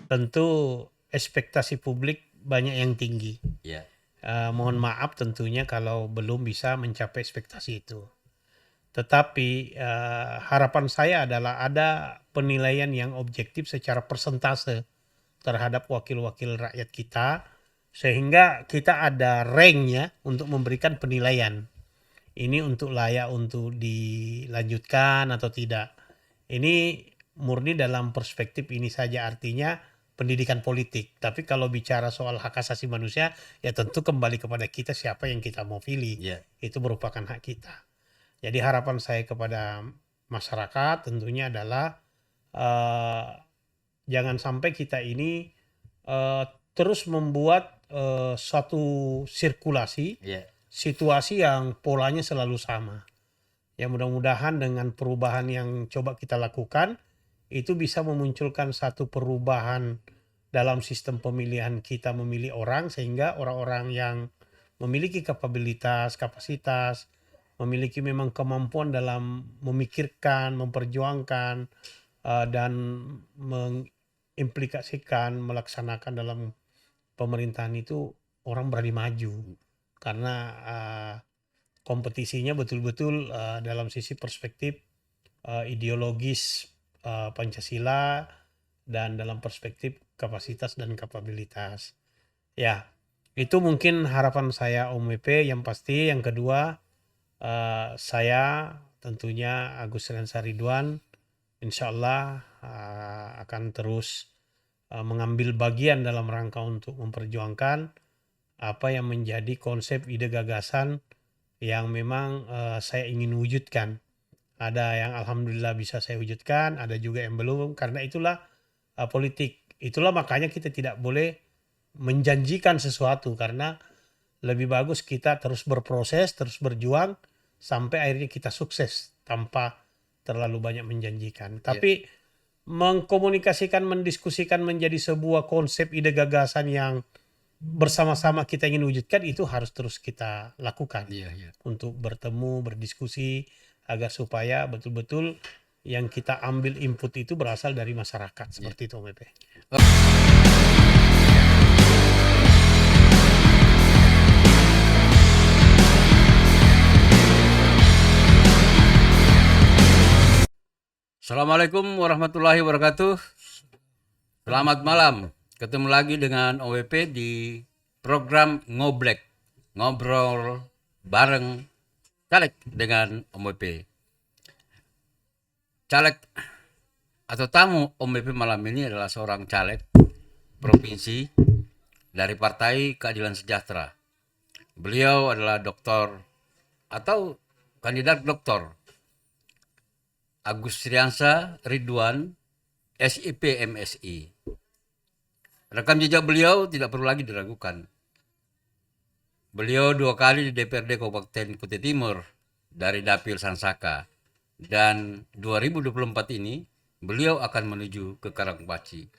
tentu ekspektasi publik banyak yang tinggi. Ya. Mohon maaf tentunya kalau belum bisa mencapai ekspektasi itu. Tetapi harapan saya adalah ada penilaian yang objektif secara persentase terhadap wakil-wakil rakyat kita, sehingga kita ada rank-nya untuk memberikan penilaian. Ini untuk layak untuk dilanjutkan atau tidak. Ini murni dalam perspektif ini saja, artinya pendidikan politik. Tapi kalau bicara soal hak asasi manusia, ya tentu kembali kepada kita siapa yang kita mau pilih. Ya. Itu merupakan hak kita. Jadi harapan saya kepada masyarakat tentunya adalah jangan sampai kita ini terus membuat suatu sirkulasi Ya. situasi yang polanya selalu sama. Ya mudah-mudahan dengan perubahan yang coba kita lakukan itu bisa memunculkan satu perubahan dalam sistem pemilihan kita memilih orang, sehingga orang-orang yang memiliki kapabilitas, kapasitas, memiliki memang kemampuan dalam memikirkan, memperjuangkan dan mengimplikasikan, melaksanakan dalam pemerintahan itu, orang berani maju karena kompetisinya betul-betul dalam sisi perspektif ideologis Pancasila dan dalam perspektif kapasitas dan kapabilitas. Ya, itu mungkin harapan saya Om WP yang pasti. Yang kedua, saya tentunya Agus Rensa Ridwan insya Allah akan terus mengambil bagian dalam rangka untuk memperjuangkan apa yang menjadi konsep ide gagasan yang memang saya ingin wujudkan. Ada yang alhamdulillah bisa saya wujudkan, ada juga yang belum. Karena itulah politik. Itulah makanya kita tidak boleh menjanjikan sesuatu, karena lebih bagus kita terus berproses, terus berjuang sampai akhirnya kita sukses tanpa terlalu banyak menjanjikan. Tapi mengkomunikasikan, mendiskusikan menjadi sebuah konsep ide gagasan yang bersama-sama kita ingin wujudkan, itu harus terus kita lakukan. Untuk bertemu, berdiskusi agar supaya betul-betul yang kita ambil input itu berasal dari masyarakat. Seperti itu Om Epe. Assalamualaikum warahmatullahi wabarakatuh. Selamat malam. Ketemu lagi dengan OWP di program Ngoblek, ngobrol bareng caleg dengan OWP. Caleg atau tamu OWP malam ini adalah seorang caleg provinsi dari Partai Keadilan Sejahtera. Beliau adalah doktor atau kandidat doktor Agus Rensa Ridwan, SIP MSI. Rekam jejak beliau tidak perlu lagi diragukan. Beliau 2 kali di DPRD Kabupaten Kutai Timur dari Dapil Sansaka. Dan 2024 ini beliau akan menuju ke Karangpaci.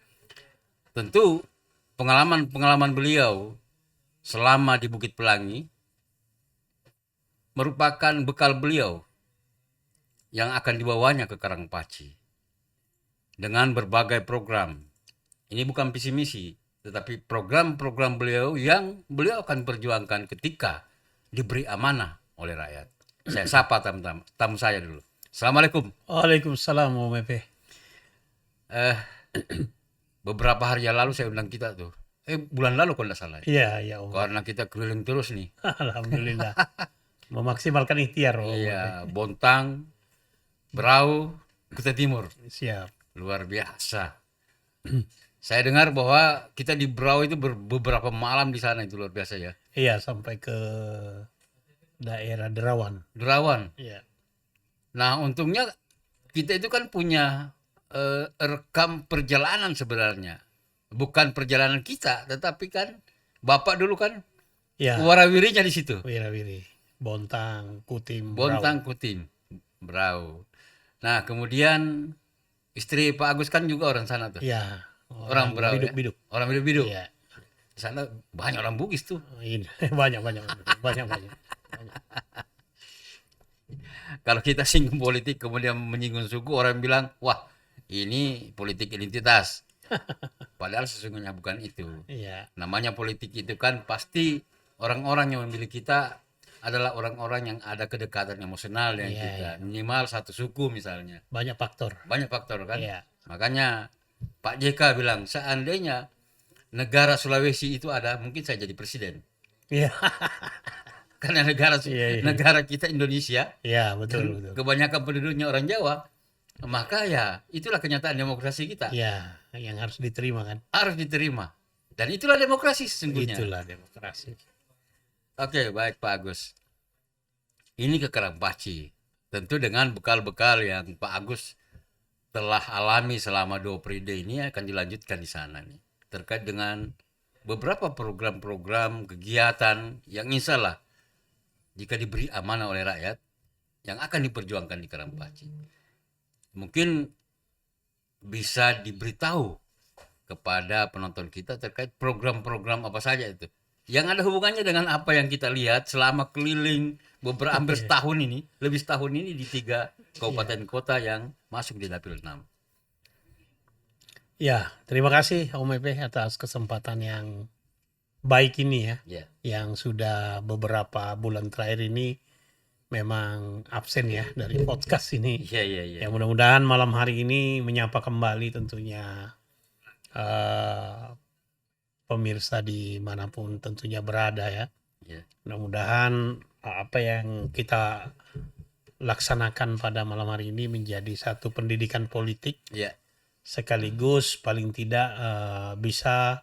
Tentu pengalaman beliau selama di Bukit Pelangi merupakan bekal beliau yang akan dibawanya ke Karangpaci dengan berbagai program. Ini bukan visi misi, tetapi program-program beliau yang beliau akan perjuangkan ketika diberi amanah oleh rakyat. Saya sapa tamu saya dulu. Assalamualaikum. Waalaikumsalam Om Epe. Beberapa hari yang lalu saya undang kita tuh. Bulan lalu kalau tidak salah. Iya, ya Om. Karena kita keliling terus nih. Alhamdulillah. Memaksimalkan ikhtiar Om. Iya, Bontang, Berau, Kutai Timur. Siap. Luar biasa. Saya dengar bahwa kita di Berau itu beberapa malam di sana, itu luar biasa ya. Iya, sampai ke daerah Derawan. Derawan. Iya. Nah, untungnya kita itu kan punya rekam perjalanan sebenarnya. Bukan perjalanan kita, tetapi kan Bapak dulu kan Ya. warawirinya di situ. Wirawiri. Bontang, Kutim, Bontang, Kutim, Berau. Nah, kemudian istri Pak Agus kan juga orang sana tuh. Iya. Orang Berau. Biduk-biduk. Ya? Orang biduk-biduk. Iya. Di sana banyak orang Bugis tuh. Banyak. Kalau kita singgung politik kemudian menyinggung suku, orang bilang, wah ini politik identitas. Padahal sesungguhnya bukan itu. Iya. Namanya politik itu kan pasti orang-orang yang memilih kita adalah orang-orang yang ada kedekatan emosional dengan Iya, kita. iya. Minimal satu suku misalnya. Banyak faktor. Banyak faktor kan. Iya. Makanya Pak JK bilang seandainya negara Sulawesi itu ada, mungkin saya jadi presiden. Iya. Karena Iya, iya. negara kita Indonesia Iya, betul, dan betul. kebanyakan penduduknya orang Jawa, maka ya itulah kenyataan demokrasi kita. Iya, yang harus diterima kan. Harus diterima. Dan itulah demokrasi sesungguhnya. Itulah demokrasi. Oke, baik Pak Agus. Ini ke Karangpaci. Tentu dengan bekal-bekal yang Pak Agus telah alami selama 2 periode ini akan dilanjutkan di sana nih. Terkait dengan beberapa program-program kegiatan yang insya Allah jika diberi amanah oleh rakyat yang akan diperjuangkan di Karangpaci. Mungkin bisa diberitahu kepada penonton kita terkait program-program apa saja itu yang ada hubungannya dengan apa yang kita lihat selama keliling beberapa hampir setahun ini, lebih setahun ini di 3 kabupaten kota yang masuk di Dapil 6. Ya, terima kasih Om Epe atas kesempatan yang baik ini ya, Ya, yang sudah beberapa bulan terakhir ini memang absen ya dari podcast ini. iya, iya, iya. Ya mudah-mudahan malam hari ini menyapa kembali tentunya pemirsa dimanapun tentunya berada ya. Ya, Mudah-mudahan apa yang kita laksanakan pada malam hari ini menjadi satu pendidikan politik ya, sekaligus paling tidak bisa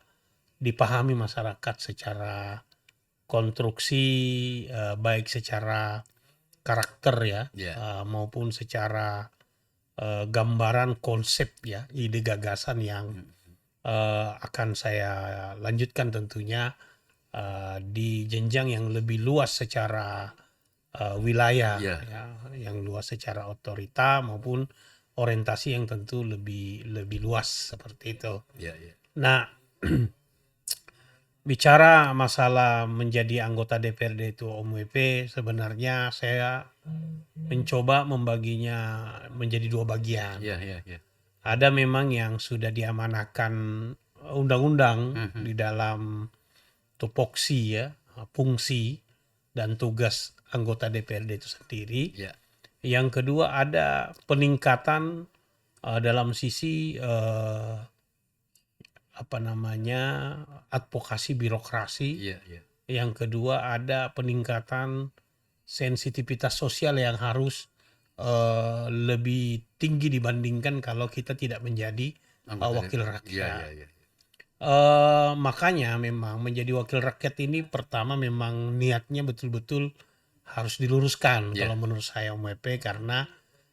dipahami masyarakat secara konstruksi baik secara karakter ya, ya, maupun secara gambaran konsep ya, ide gagasan yang akan saya lanjutkan tentunya di jenjang yang lebih luas secara wilayah ya, ya, yang luas secara otorita maupun orientasi yang tentu lebih luas seperti itu. ya, ya. Nah, bicara masalah menjadi anggota DPRD itu Om WP, sebenarnya saya mencoba membaginya menjadi 2 bagian. Ya, ya, ya. Ada memang yang sudah diamanahkan undang-undang di dalam tupoksi ya, fungsi dan tugas anggota DPRD itu sendiri. Ya, Yang kedua ada peningkatan dalam sisi advokasi birokrasi. ya, ya. Yang kedua ada peningkatan sensitivitas sosial yang harus lebih tinggi dibandingkan kalau kita tidak menjadi wakil rakyat. Ya, ya, ya. Makanya memang menjadi wakil rakyat ini pertama memang niatnya betul-betul harus diluruskan Ya. kalau menurut saya Om WP, karena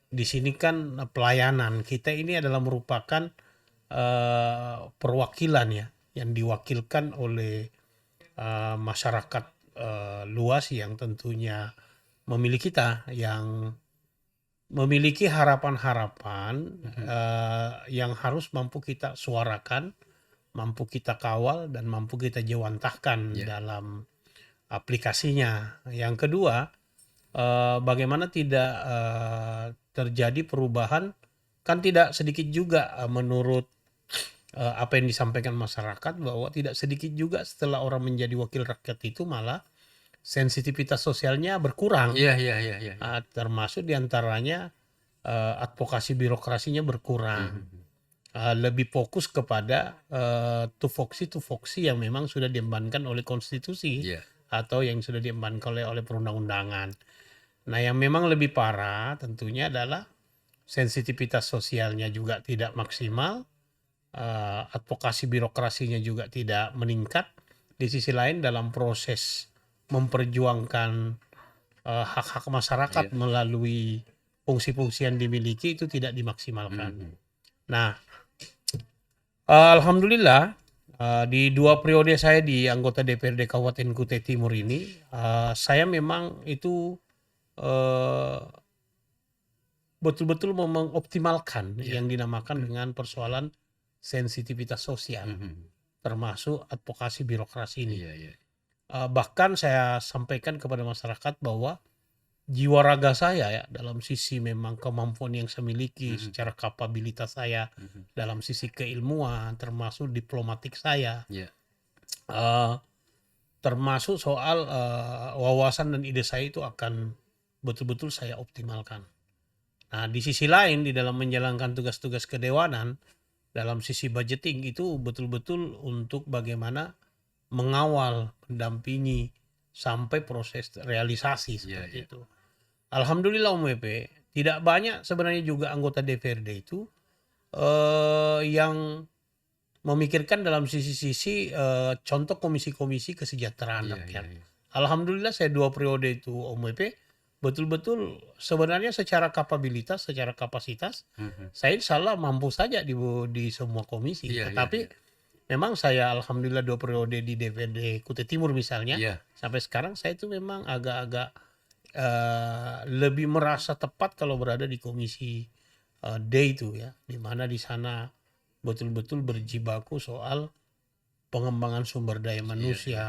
di sini kan pelayanan kita ini adalah merupakan perwakilan ya yang diwakilkan oleh masyarakat luas yang tentunya memilih kita, yang memiliki harapan-harapan yang harus mampu kita suarakan, mampu kita kawal dan mampu kita jawantahkan dalam aplikasinya. Yang kedua, bagaimana tidak terjadi perubahan, kan tidak sedikit juga menurut apa yang disampaikan masyarakat, bahwa tidak sedikit juga setelah orang menjadi wakil rakyat itu malah sensitivitas sosialnya berkurang. Iya, iya, iya, iya. Termasuk diantaranya advokasi birokrasinya berkurang. Lebih fokus kepada tupoksi yang memang sudah diembankan oleh konstitusi Iya. atau yang sudah diembankan oleh perundang-undangan. Nah, yang memang lebih parah tentunya adalah sensitivitas sosialnya juga tidak maksimal, advokasi birokrasinya juga tidak meningkat. Di sisi lain dalam proses memperjuangkan hak-hak masyarakat melalui fungsi-fungsi yang dimiliki itu tidak dimaksimalkan. Nah, alhamdulillah di 2 periode saya di anggota DPRD Kabupaten Kutai Timur ini, saya memang itu betul-betul mengoptimalkan yang dinamakan dengan persoalan sensitivitas sosial, termasuk advokasi birokrasi ini. Iya, iya. Bahkan saya sampaikan kepada masyarakat bahwa jiwa raga saya ya, dalam sisi memang kemampuan yang saya miliki, Mhm. secara kapabilitas saya, Mhm. dalam sisi keilmuan, termasuk diplomatik saya, Iya. eee, termasuk soal, wawasan dan ide saya itu akan betul-betul saya optimalkan. Nah, di sisi lain di dalam menjalankan tugas-tugas kedewanan, dalam sisi budgeting itu betul-betul untuk bagaimana mengawal, mendampingi, sampai proses realisasi Iya, seperti iya. itu. Alhamdulillah Om Wepe, tidak banyak sebenarnya juga anggota DPRD itu, yang memikirkan dalam sisi-sisi, contoh komisi-komisi kesejahteraan Iya, iya, rakyat. iya. Alhamdulillah saya 2 periode itu Om Wepe, betul-betul sebenarnya secara kapabilitas, secara kapasitas, Mhm. saya insyaallah mampu saja di semua komisi. Iya, iya, Tetapi iya. memang saya alhamdulillah 2 periode di DPRD Kutai Timur misalnya, Iya. sampai sekarang saya itu memang agak-agak, lebih merasa tepat kalau berada di komisi, D itu ya, di mana di sana betul-betul berjibaku soal pengembangan sumber daya Iya, iya. manusia.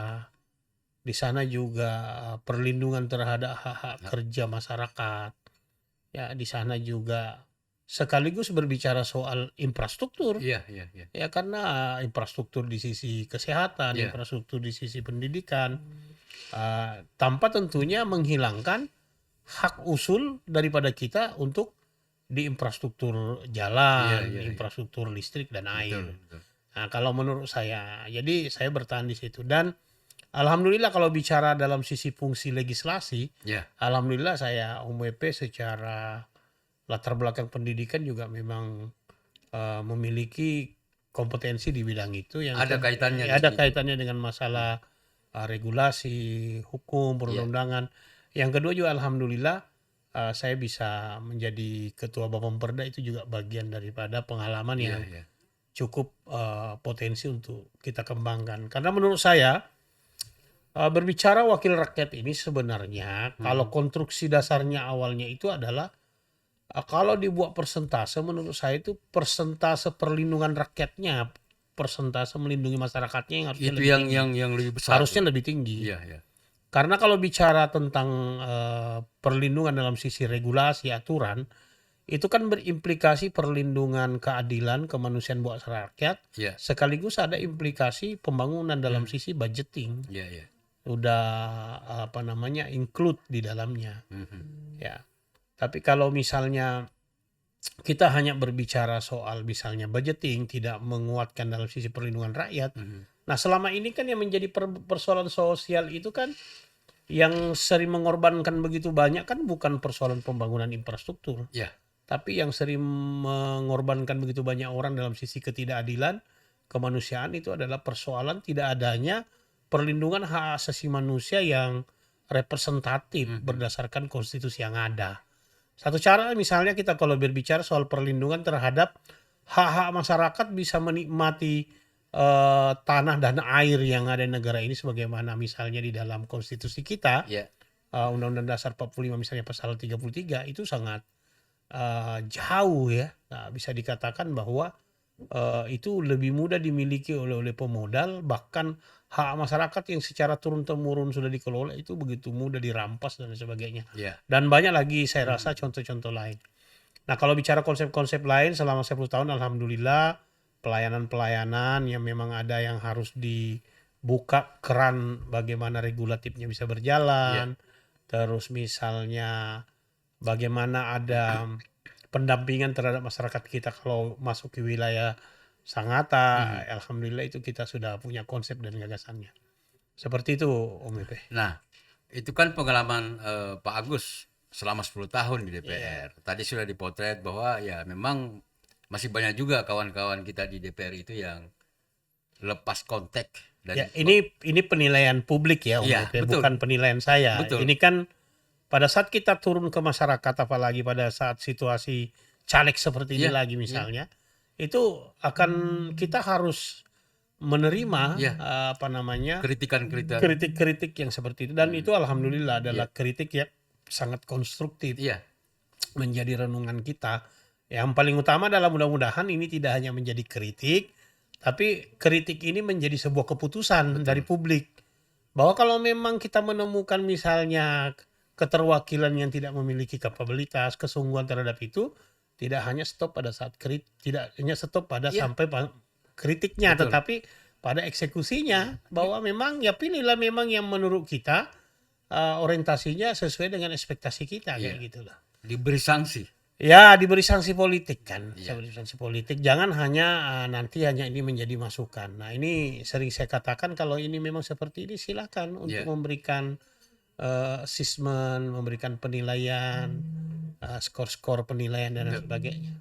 Di sana juga, perlindungan terhadap hak-hak Nah, kerja masyarakat. Ya, di sana juga sekaligus berbicara soal infrastruktur. iya, iya, iya. Ya karena infrastruktur di sisi kesehatan, Iya. infrastruktur di sisi pendidikan, tanpa tentunya menghilangkan hak usul daripada kita untuk di infrastruktur Iya, jalan, iya, iya. infrastruktur listrik dan Betul, air. betul. Nah, kalau menurut saya, jadi saya bertahan di situ dan alhamdulillah kalau bicara dalam sisi fungsi legislasi, Iya. alhamdulillah saya Om WP secara latar belakang pendidikan juga memang memiliki kompetensi di bidang itu yang Ada kaitannya di ada situ. kaitannya dengan masalah regulasi, hukum, Iya. perundang-undangan. Yang kedua juga alhamdulillah saya bisa menjadi ketua Bapemperda itu juga bagian daripada pengalaman Iya, yang iya. cukup potensi untuk kita kembangkan. Karena menurut saya berbicara wakil rakyat ini sebenarnya kalau Mhm. konstruksi dasarnya awalnya itu adalah kalau dibuat persentase menurut saya itu persentase perlindungan rakyatnya, persentase melindungi masyarakatnya yang harusnya Itu lebih tinggi. yang lebih besar tuh. Harusnya lebih tinggi. Iya, iya. Karena kalau bicara tentang perlindungan dalam sisi regulasi, aturan, itu kan berimplikasi perlindungan keadilan, kemanusiaan buat rakyat, Iya. sekaligus ada implikasi pembangunan dalam Mhm. sisi budgeting. Iya, iya. Udah apa namanya include di dalamnya. Mhm. Ya. Tapi kalau misalnya kita hanya berbicara soal misalnya budgeting, tidak menguatkan dalam sisi perlindungan rakyat. Mhm. Nah, selama ini kan yang menjadi persoalan sosial itu kan yang sering mengorbankan begitu banyak kan bukan persoalan pembangunan infrastruktur, Iya. tapi yang sering mengorbankan begitu banyak orang dalam sisi ketidakadilan, kemanusiaan itu adalah persoalan tidak adanya perlindungan hak asasi manusia yang representatif Mhm. berdasarkan konstitusi yang ada. Satu cara misalnya kita kalau berbicara soal perlindungan terhadap hak-hak masyarakat bisa menikmati tanah dan air yang ada di negara ini sebagaimana misalnya di dalam konstitusi kita, Iya. Undang-Undang Dasar 45 misalnya pasal 33 itu sangat jauh ya. Nah, bisa dikatakan bahwa itu lebih mudah dimiliki oleh pemodal, bahkan hak masyarakat yang secara turun-temurun sudah dikelola itu begitu mudah dirampas dan sebagainya. Iya. Dan banyak lagi saya rasa Mhm. contoh-contoh lain. Nah, kalau bicara konsep-konsep lain selama 10 tahun alhamdulillah pelayanan-pelayanan yang memang ada yang harus dibuka keran bagaimana regulatifnya bisa Iya. berjalan, terus misalnya bagaimana ada pendampingan terhadap masyarakat kita kalau masuk ke wilayah Sangatta, Mhm. alhamdulillah itu kita sudah punya konsep dan gagasannya. Seperti itu Om Epe. Nah, itu kan pengalaman Pak Agus selama 10 tahun di Iya. DPR. Tadi sudah dipotret bahwa ya memang masih banyak juga kawan-kawan kita di DPR itu yang lepas kontak Ya, dari ini penilaian publik ya Om Iya, Epe, betul. bukan penilaian saya. Betul. Ini kan pada saat kita turun ke masyarakat apalagi pada saat situasi caleg seperti ini Iya, lagi iya. misalnya, itu akan kita harus menerima Iya. apa namanya Kritikan-kritikan. kritik-kritik yang seperti itu dan itu alhamdulillah adalah Iya. kritik yang sangat konstruktif Iya. menjadi renungan kita. Yang paling utama adalah mudah-mudahan ini tidak hanya menjadi kritik, tapi kritik ini menjadi sebuah keputusan Betul. dari publik. Bahwa kalau memang kita menemukan misalnya keterwakilan yang tidak memiliki kapabilitas, kesungguhan terhadap itu tidak hanya stop pada saat tidak hanya stop pada Iya, sampai kritiknya, betul. tetapi pada eksekusinya bahwa memang ya pilihlah memang yang menurut kita orientasinya sesuai dengan ekspektasi kita kayak Iya, gitulah. diberi sanksi. Ya diberi sanksi politik kan, Iya, diberi sanksi politik. Jangan hanya nanti hanya ini menjadi masukan. Nah ini sering saya katakan kalau ini memang seperti ini silakan untuk iya. memberikan assessment, memberikan penilaian, skor-skor penilaian dan lain Betul. sebagainya.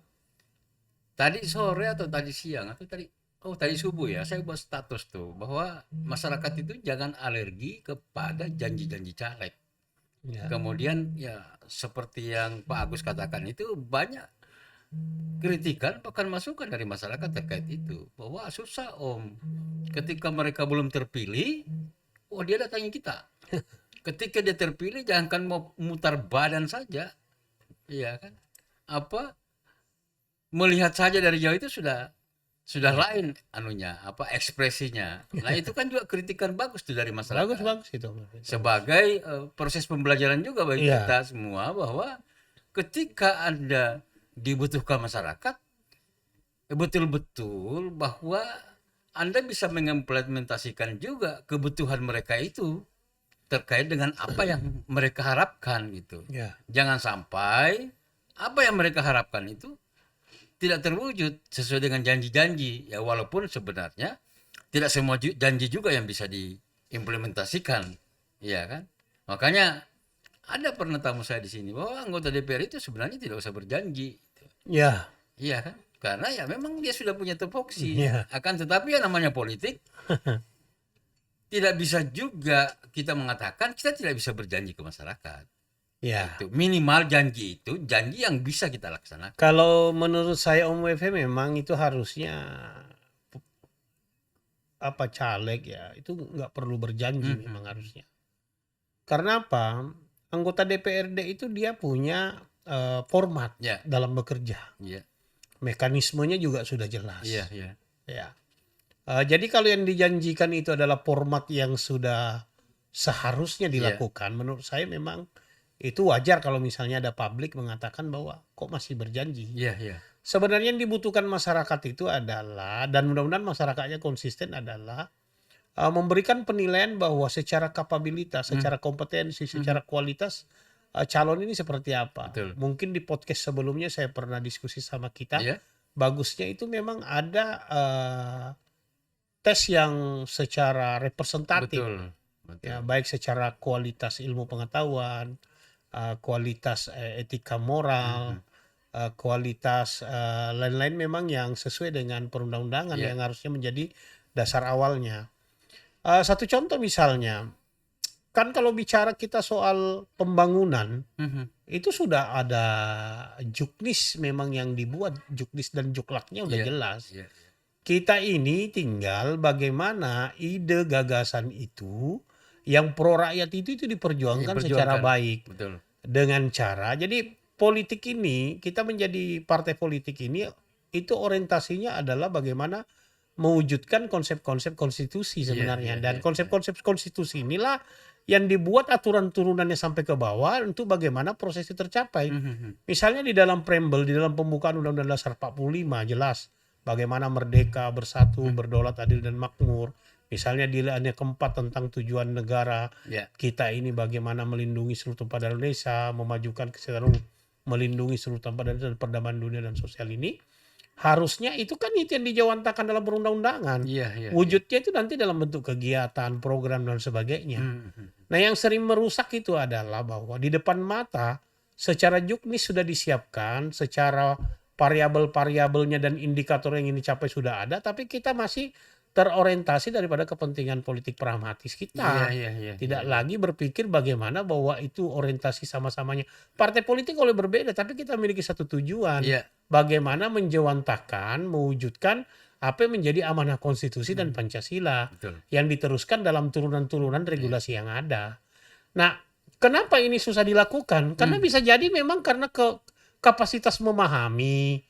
Tadi sore atau tadi siang atau tadi subuh ya, saya buat status tuh bahwa masyarakat itu jangan alergi kepada janji-janji caleg. Ya, Kemudian ya seperti yang Pak Agus katakan itu banyak kritikan bahkan masukan dari masyarakat terkait itu bahwa susah Om ketika mereka belum terpilih, oh dia datangi kita. Ketika dia terpilih jangankan mau mutar badan saja, iya kan? Apa melihat saja dari jauh itu sudah lain anunya apa ekspresinya. Nah itu kan juga kritikan bagus tuh dari bagus masyarakat bagus itu. sebagai proses pembelajaran juga bagi Iya, kita semua bahwa ketika Anda dibutuhkan masyarakat, betul-betul bahwa Anda bisa mengimplementasikan juga kebutuhan mereka itu terkait dengan apa yang mereka harapkan gitu. ya, Jangan sampai apa yang mereka harapkan itu tidak terwujud sesuai dengan janji-janji. Ya walaupun sebenarnya tidak semua janji juga yang bisa diimplementasikan. Iya kan? Makanya ada pernah tamu saya di sini bahwa anggota DPR itu sebenarnya tidak usah berjanji. ya, Iya kan? Karena ya memang dia sudah punya tupoksi. ya, Akan tetapi yang namanya politik tidak bisa juga kita mengatakan kita tidak bisa berjanji ke masyarakat. ya. Itu minimal janji itu janji yang bisa kita laksanakan. Kalau menurut saya Om WF memang itu harusnya apa caleg ya itu nggak perlu berjanji memang harusnya. Karena apa? Anggota DPRD itu dia punya format Ya, dalam bekerja. iya, Mekanismenya juga sudah jelas. iya, iya. Ya. Jadi kalau yang dijanjikan itu adalah format yang sudah seharusnya Iya, dilakukan, menurut saya memang itu wajar kalau misalnya ada publik mengatakan bahwa kok masih berjanji. iya, iya. Sebenarnya yang dibutuhkan masyarakat itu adalah, dan mudah-mudahan masyarakatnya konsisten adalah memberikan penilaian bahwa secara kapabilitas, secara kompetensi, secara kualitas calon ini seperti apa. Betul. Mungkin di podcast sebelumnya saya pernah diskusi sama kita, Iya, bagusnya itu memang ada tes yang secara representatif, betul, ya betul. baik secara kualitas ilmu pengetahuan, kualitas etika moral, kualitas lain-lain memang yang sesuai dengan perundang-undangan Iya, yang harusnya menjadi dasar awalnya. Satu contoh misalnya, kan kalau bicara kita soal pembangunan, itu sudah ada juknis memang yang dibuat, juknis dan juklaknya udah iya, jelas. iya, Kita ini tinggal bagaimana ide gagasan itu yang pro rakyat itu diperjuangkan secara diperjuangkan. baik Betul. dengan cara. Jadi politik ini kita menjadi partai politik ini itu orientasinya adalah bagaimana mewujudkan konsep-konsep konstitusi Iya, sebenarnya, iya, iya, dan iya. konsep-konsep konstitusi inilah yang dibuat aturan turunannya sampai ke bawah untuk bagaimana proses itu tercapai. Misalnya di dalam preambel, di dalam pembukaan Undang-Undang Dasar 45 jelas bagaimana merdeka, bersatu, berdaulat, adil dan makmur. Misalnya di nilai keempat tentang tujuan negara Iya, kita ini bagaimana melindungi seluruh tempat Indonesia, memajukan kesejahteraan, melindungi seluruh tempat dan perdamaian dunia dan sosial ini. Harusnya itu kan itu yang dijawantakan dalam perundang-undangan. iya, iya, iya. Wujudnya itu nanti dalam bentuk kegiatan, program dan sebagainya. Nah, yang sering merusak itu adalah bahwa di depan mata secara juknis sudah disiapkan, secara variabel-variabelnya dan indikator yang ingin dicapai sudah ada, tapi kita masih terorientasi daripada kepentingan politik pragmatis Iya, kita. iya, iya, Tidak iya. lagi berpikir bagaimana bahwa itu orientasi sama-samanya. Partai politik boleh berbeda, tapi kita memiliki satu tujuan. Iya, Bagaimana menjawantakan, mewujudkan apa yang menjadi amanah konstitusi dan Pancasila betul. yang diteruskan dalam turunan-turunan regulasi yang ada. Nah, kenapa ini susah dilakukan? Karena bisa jadi memang karena kapasitas memahami,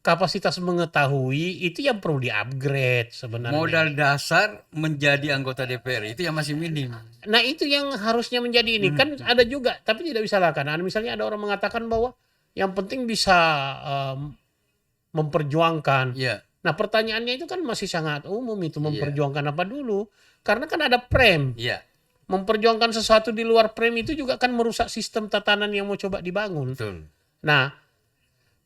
kapasitas mengetahui itu yang perlu di-upgrade sebenarnya. Modal dasar menjadi anggota DPR itu yang masih minim. Nah itu yang harusnya menjadi ini. Kan ada juga, tapi tidak bisa salahkan. Misalnya ada orang mengatakan bahwa yang penting bisa memperjuangkan. Ya, Nah pertanyaannya itu kan masih sangat umum itu, Iya. memperjuangkan apa dulu. Karena kan ada prem. ya, Memperjuangkan sesuatu di luar prem itu juga kan merusak sistem tatanan yang mau coba dibangun. betul. Nah,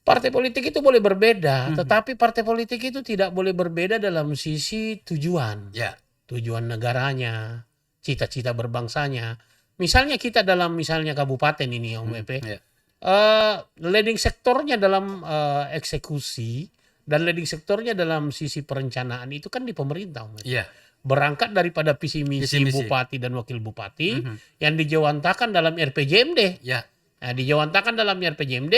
partai politik itu boleh berbeda, tetapi partai politik itu tidak boleh berbeda dalam sisi tujuan. Ya, Tujuan negaranya, cita-cita berbangsanya. Misalnya kita dalam misalnya kabupaten ini Om Epe, ya, leading sektornya dalam eksekusi dan leading sektornya dalam sisi perencanaan itu kan di pemerintah Om Epe. ya, Berangkat daripada visi misi Visi-misi. bupati dan wakil bupati yang dijawantakan dalam RPJMD. ya, Nah, dijawantakan dalam RPJMD,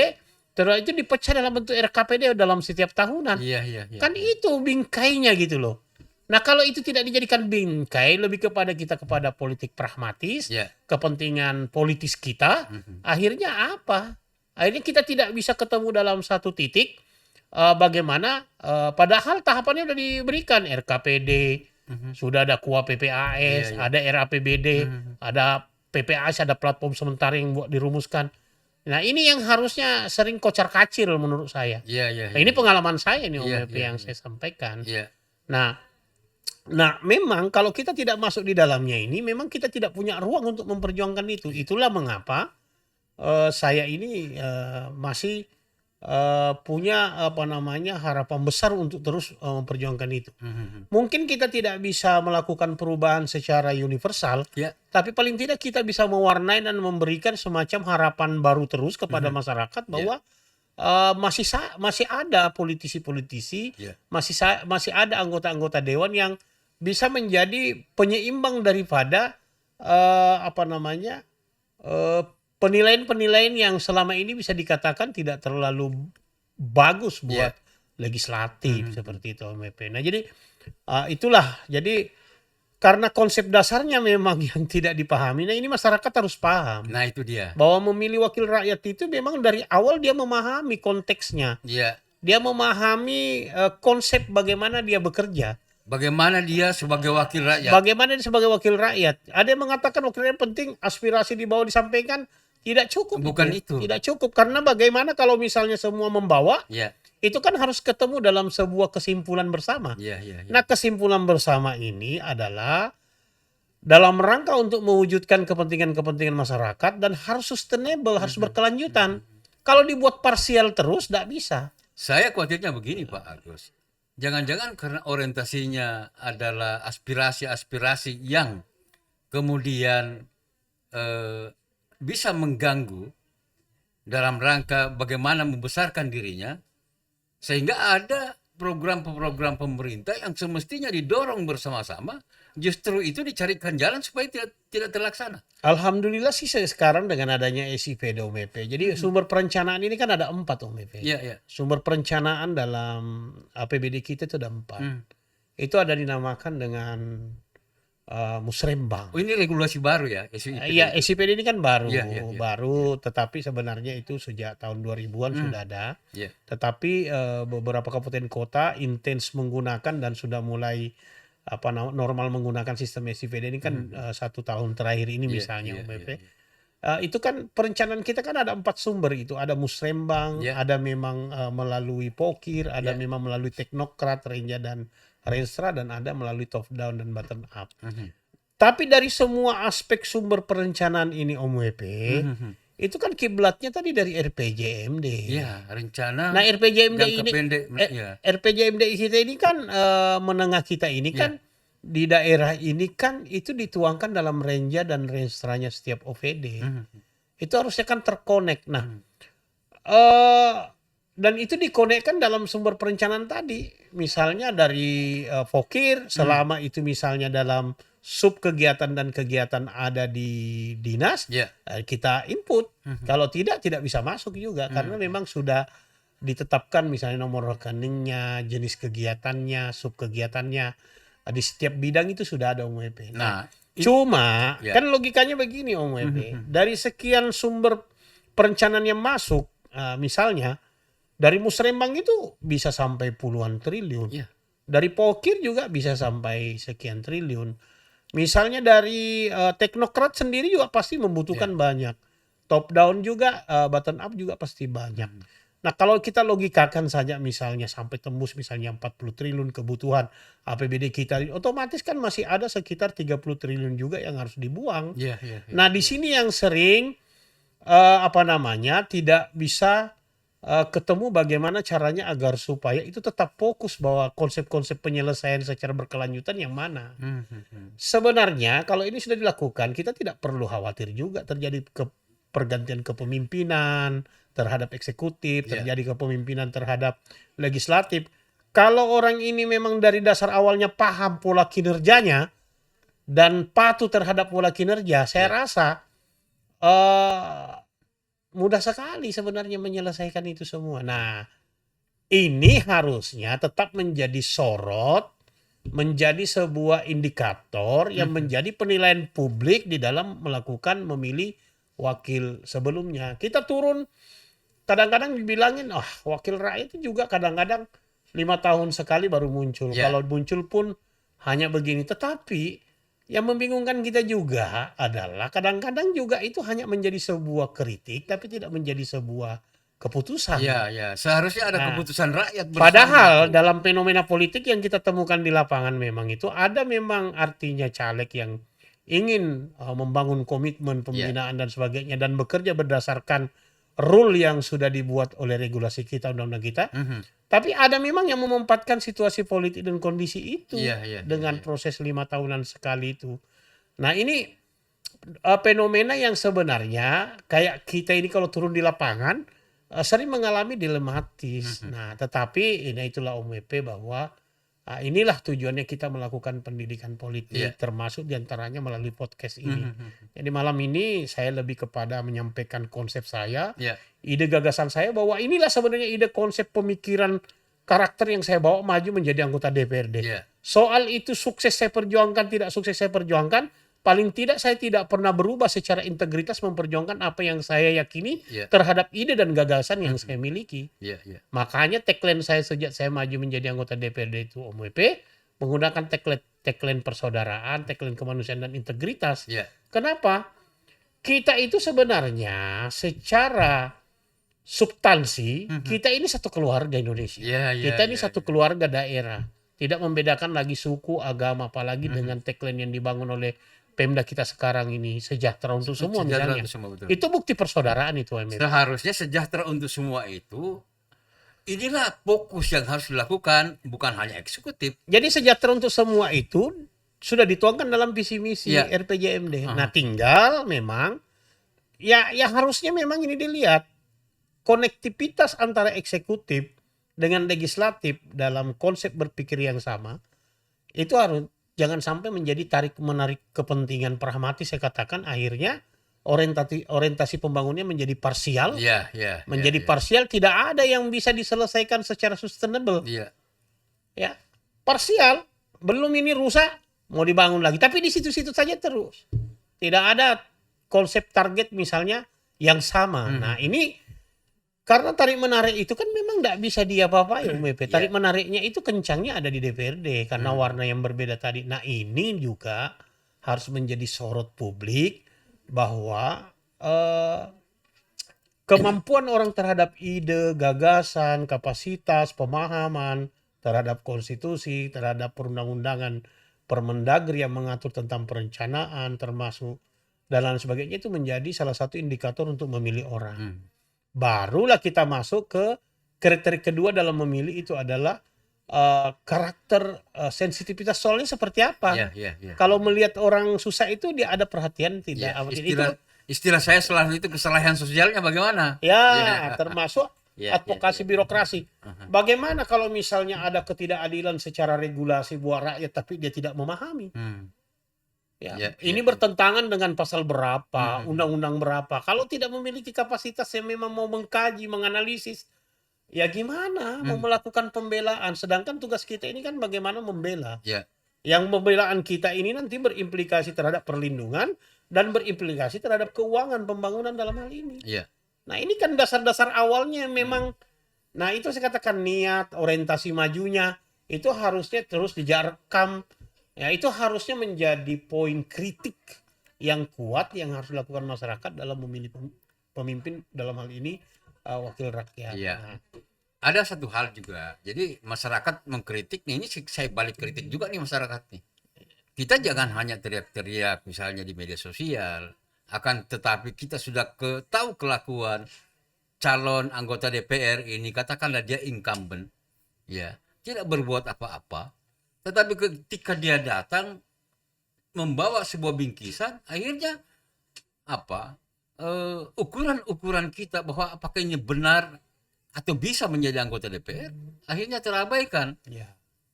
terus itu dipecah dalam bentuk RKPD dalam setiap tahunan. iya, iya, iya. Kan itu bingkainya gitu loh. Nah kalau itu tidak dijadikan bingkai, lebih kepada politik pragmatis, Ya, kepentingan politis kita, akhirnya apa? Akhirnya kita tidak bisa ketemu dalam satu titik, bagaimana, padahal tahapannya sudah diberikan RKPD, sudah ada KUA PPAS, Iya, iya. ada RAPBD, ada PPAS, ada platform sementara yang buat dirumuskan. Nah ini yang harusnya sering kocar-kacir menurut saya. iya, iya. Nah, ini pengalaman saya nih Om Iya, Epe iya, yang iya. saya sampaikan. Iya, Nah, memang kalau kita tidak masuk di dalamnya ini, memang kita tidak punya ruang untuk memperjuangkan itu. Itulah mengapa saya ini masih punya harapan besar untuk terus memperjuangkan itu. Mungkin kita tidak bisa melakukan perubahan secara universal, ya, tapi paling tidak kita bisa mewarnai dan memberikan semacam harapan baru terus kepada masyarakat bahwa masih ada politisi-politisi, ya, masih ada anggota-anggota dewan yang bisa menjadi penyeimbang daripada penilaian-penilaian yang selama ini bisa dikatakan tidak terlalu bagus buat legislatif seperti itu Om Epe. Nah jadi itulah, jadi karena konsep dasarnya memang yang tidak dipahami. Nah ini masyarakat harus paham nah itu dia. bahwa memilih wakil rakyat itu memang dari awal dia memahami konteksnya, Ya, dia memahami konsep bagaimana dia bekerja. bagaimana dia sebagai wakil rakyat? Bagaimana dia sebagai wakil rakyat? Ada yang mengatakan wakil rakyat penting, aspirasi di bawah disampaikan, tidak cukup. Bukan itu. Tidak cukup, karena bagaimana kalau misalnya semua membawa, Ya, itu kan harus ketemu dalam sebuah kesimpulan bersama. ya, ya, ya. Nah kesimpulan bersama ini adalah dalam rangka untuk mewujudkan kepentingan-kepentingan masyarakat dan harus sustainable, harus berkelanjutan. Kalau dibuat parsial terus, tidak bisa. Saya khawatirnya begini Pak Agus. Jangan-jangan karena orientasinya adalah aspirasi-aspirasi yang kemudian bisa mengganggu dalam rangka bagaimana membesarkan dirinya, sehingga ada program-program pemerintah yang semestinya didorong bersama-sama, justru itu dicarikan jalan supaya tidak terlaksana. Alhamdulillah sih sekarang dengan adanya SIP Om Epe. Jadi sumber perencanaan ini kan ada 4 Om Epe. Iya, iya. Sumber perencanaan dalam APBD kita itu ada 4. Itu ada dinamakan dengan musrembang. Oh, ini regulasi baru ya, SIP. Iya, SIPD ini kan baru, Iya, iya, iya. tetapi sebenarnya itu sejak tahun 2000-an sudah ada. Iya. Tetapi beberapa kabupaten kota intens menggunakan dan sudah mulai normal menggunakan sistem SIPD ini kan 1 tahun terakhir ini Iya, misalnya iya, Om Epe. iya, Itu kan perencanaan kita kan ada 4 sumber itu, ada musrembang, Iya. ada memang melalui pokir, ada Iya. memang melalui teknokrat, renja dan renstra, dan ada melalui top down dan bottom up. Tapi dari semua aspek sumber perencanaan ini Om Epe, itu kan kiblatnya tadi dari RPJMD. Iya, rencana Nah RPJMD jangka ini, pendek. Iya. RPJMD kita ini kan menengah kita ini kan di daerah ini kan itu dituangkan dalam renja dan renstranya setiap OVD. Itu harusnya kan terkonek. Nah, dan itu dikonekkan dalam sumber perencanaan tadi. Misalnya dari Fokir, selama itu misalnya dalam sub kegiatan dan kegiatan ada di dinas, Iya. kita input. Kalau tidak bisa masuk juga. Karena memang sudah ditetapkan misalnya nomor rekeningnya, jenis kegiatannya, sub kegiatannya. Di setiap bidang itu sudah ada Om Epe. Nah, Cuma Ya. kan logikanya begini Om Epe. Dari sekian sumber perencanaan yang masuk, misalnya Dari musrembang itu bisa sampai puluhan triliun. Iya. Dari pokir juga bisa sampai sekian triliun. Misalnya dari teknokrat sendiri juga pasti membutuhkan banyak. Top down juga, bottom up juga pasti banyak. Nah kalau kita logikakan saja misalnya sampai tembus misalnya 40 triliun kebutuhan APBD kita, otomatis kan masih ada sekitar 30 triliun juga yang harus dibuang. Iya, iya, iya. Nah di sini yang sering tidak bisa ketemu bagaimana caranya agar supaya itu tetap fokus bahwa konsep-konsep penyelesaian secara berkelanjutan yang mana. Sebenarnya kalau ini sudah dilakukan, kita tidak perlu khawatir juga terjadi pergantian kepemimpinan terhadap eksekutif, Iya. terjadi kepemimpinan terhadap legislatif. Kalau orang ini memang dari dasar awalnya paham pola kinerjanya dan patuh terhadap pola kinerja, saya rasa mudah sekali sebenarnya menyelesaikan itu semua. Nah, ini harusnya tetap menjadi sorot, menjadi sebuah indikator yang menjadi penilaian publik di dalam melakukan memilih wakil sebelumnya. Kita turun kadang-kadang dibilangin, wakil rakyat itu juga kadang-kadang 5 tahun sekali baru muncul. Ya. Kalau muncul pun hanya begini. Tetapi yang membingungkan kita juga adalah kadang-kadang juga itu hanya menjadi sebuah kritik tapi tidak menjadi sebuah keputusan. Iya, iya. Seharusnya ada Nah, keputusan rakyat bersama. Padahal dalam fenomena politik yang kita temukan di lapangan memang itu ada memang artinya caleg yang ingin membangun komitmen pembinaan dan sebagainya dan bekerja berdasarkan rule yang sudah dibuat oleh regulasi kita, undang-undang kita. Tapi ada memang yang memanfaatkan situasi politik dan kondisi itu dengan proses 5 tahunan sekali itu. Nah ini fenomena yang sebenarnya kayak kita ini kalau turun di lapangan sering mengalami dilematis. Nah tetapi ini itulah OMP bahwa inilah tujuannya kita melakukan pendidikan politik termasuk diantaranya melalui podcast ini. Jadi malam ini saya lebih kepada menyampaikan konsep saya, ide gagasan saya bahwa inilah sebenarnya ide konsep pemikiran karakter yang saya bawa maju menjadi anggota DPRD. Soal itu sukses saya perjuangkan, tidak sukses saya perjuangkan, paling tidak saya tidak pernah berubah secara integritas memperjuangkan apa yang saya yakini terhadap ide dan gagasan yang saya miliki. Makanya tagline saya sejak saya maju menjadi anggota DPRD itu OMP menggunakan tagline persaudaraan, tagline kemanusiaan dan integritas. Kenapa? Kita itu sebenarnya secara substansi kita ini satu keluarga Indonesia. Kita ini satu keluarga daerah. Tidak membedakan lagi suku, agama, apalagi dengan tagline yang dibangun oleh Pemda kita sekarang ini, sejahtera untuk semua misalnya. Itu bukti persaudaraan itu. Seharusnya sejahtera untuk semua itu, inilah fokus yang harus dilakukan, bukan hanya eksekutif. Jadi sejahtera untuk semua itu sudah dituangkan dalam visi misi RPJMD. Nah tinggal memang, ya harusnya memang ini dilihat, konektivitas antara eksekutif dengan legislatif dalam konsep berpikir yang sama, itu harus jangan sampai menjadi tarik-menarik kepentingan pragmatis, saya katakan akhirnya orientasi pembangunannya menjadi parsial, parsial, tidak ada yang bisa diselesaikan secara sustainable. Parsial, belum ini rusak, mau dibangun lagi, tapi di situ-situ saja terus. Tidak ada konsep target misalnya yang sama. Nah ini karena tarik-menarik itu kan memang tidak bisa diapa-apai UMP. Tarik-menariknya itu kencangnya ada di DPRD karena warna yang berbeda tadi. Nah ini juga harus menjadi sorot publik bahwa kemampuan orang terhadap ide, gagasan, kapasitas, pemahaman terhadap konstitusi, terhadap perundang-undangan Permendagri yang mengatur tentang perencanaan termasuk dan lain sebagainya itu menjadi salah satu indikator untuk memilih orang. Barulah kita masuk ke kriteria kedua dalam memilih itu adalah karakter sensitivitas soalnya seperti apa. Kalau melihat orang susah itu dia ada perhatian tidak. Istilah saya selalu itu kesalahan sosialnya bagaimana? Termasuk advokasi birokrasi. Bagaimana kalau misalnya ada ketidakadilan secara regulasi buat rakyat tapi dia tidak memahami? Ini bertentangan dengan pasal berapa, undang-undang berapa. Kalau tidak memiliki kapasitas yang memang mau mengkaji, menganalisis, ya gimana mau melakukan pembelaan. Sedangkan tugas kita ini kan bagaimana membela. Yang pembelaan kita ini nanti berimplikasi terhadap perlindungan dan berimplikasi terhadap keuangan pembangunan dalam hal ini. Nah ini kan dasar-dasar awalnya memang Nah, itu saya katakan niat, orientasi majunya itu harusnya terus dijarekam. Ya, itu harusnya menjadi poin kritik yang kuat yang harus dilakukan masyarakat dalam memilih pemimpin dalam hal ini wakil rakyat. Iya. Nah, Ada satu hal juga. Jadi masyarakat mengkritik nih, ini saya balik kritik juga nih masyarakat nih. Kita jangan hanya teriak-teriak misalnya di media sosial, akan tetapi kita sudah tahu kelakuan calon anggota DPR ini, katakanlah dia incumbent, ya, tidak berbuat apa-apa, tetapi ketika dia datang membawa sebuah bingkisan, akhirnya apa? Ukuran-ukuran kita bahwa apakah ini benar atau bisa menjadi anggota DPR akhirnya terabaikan ya.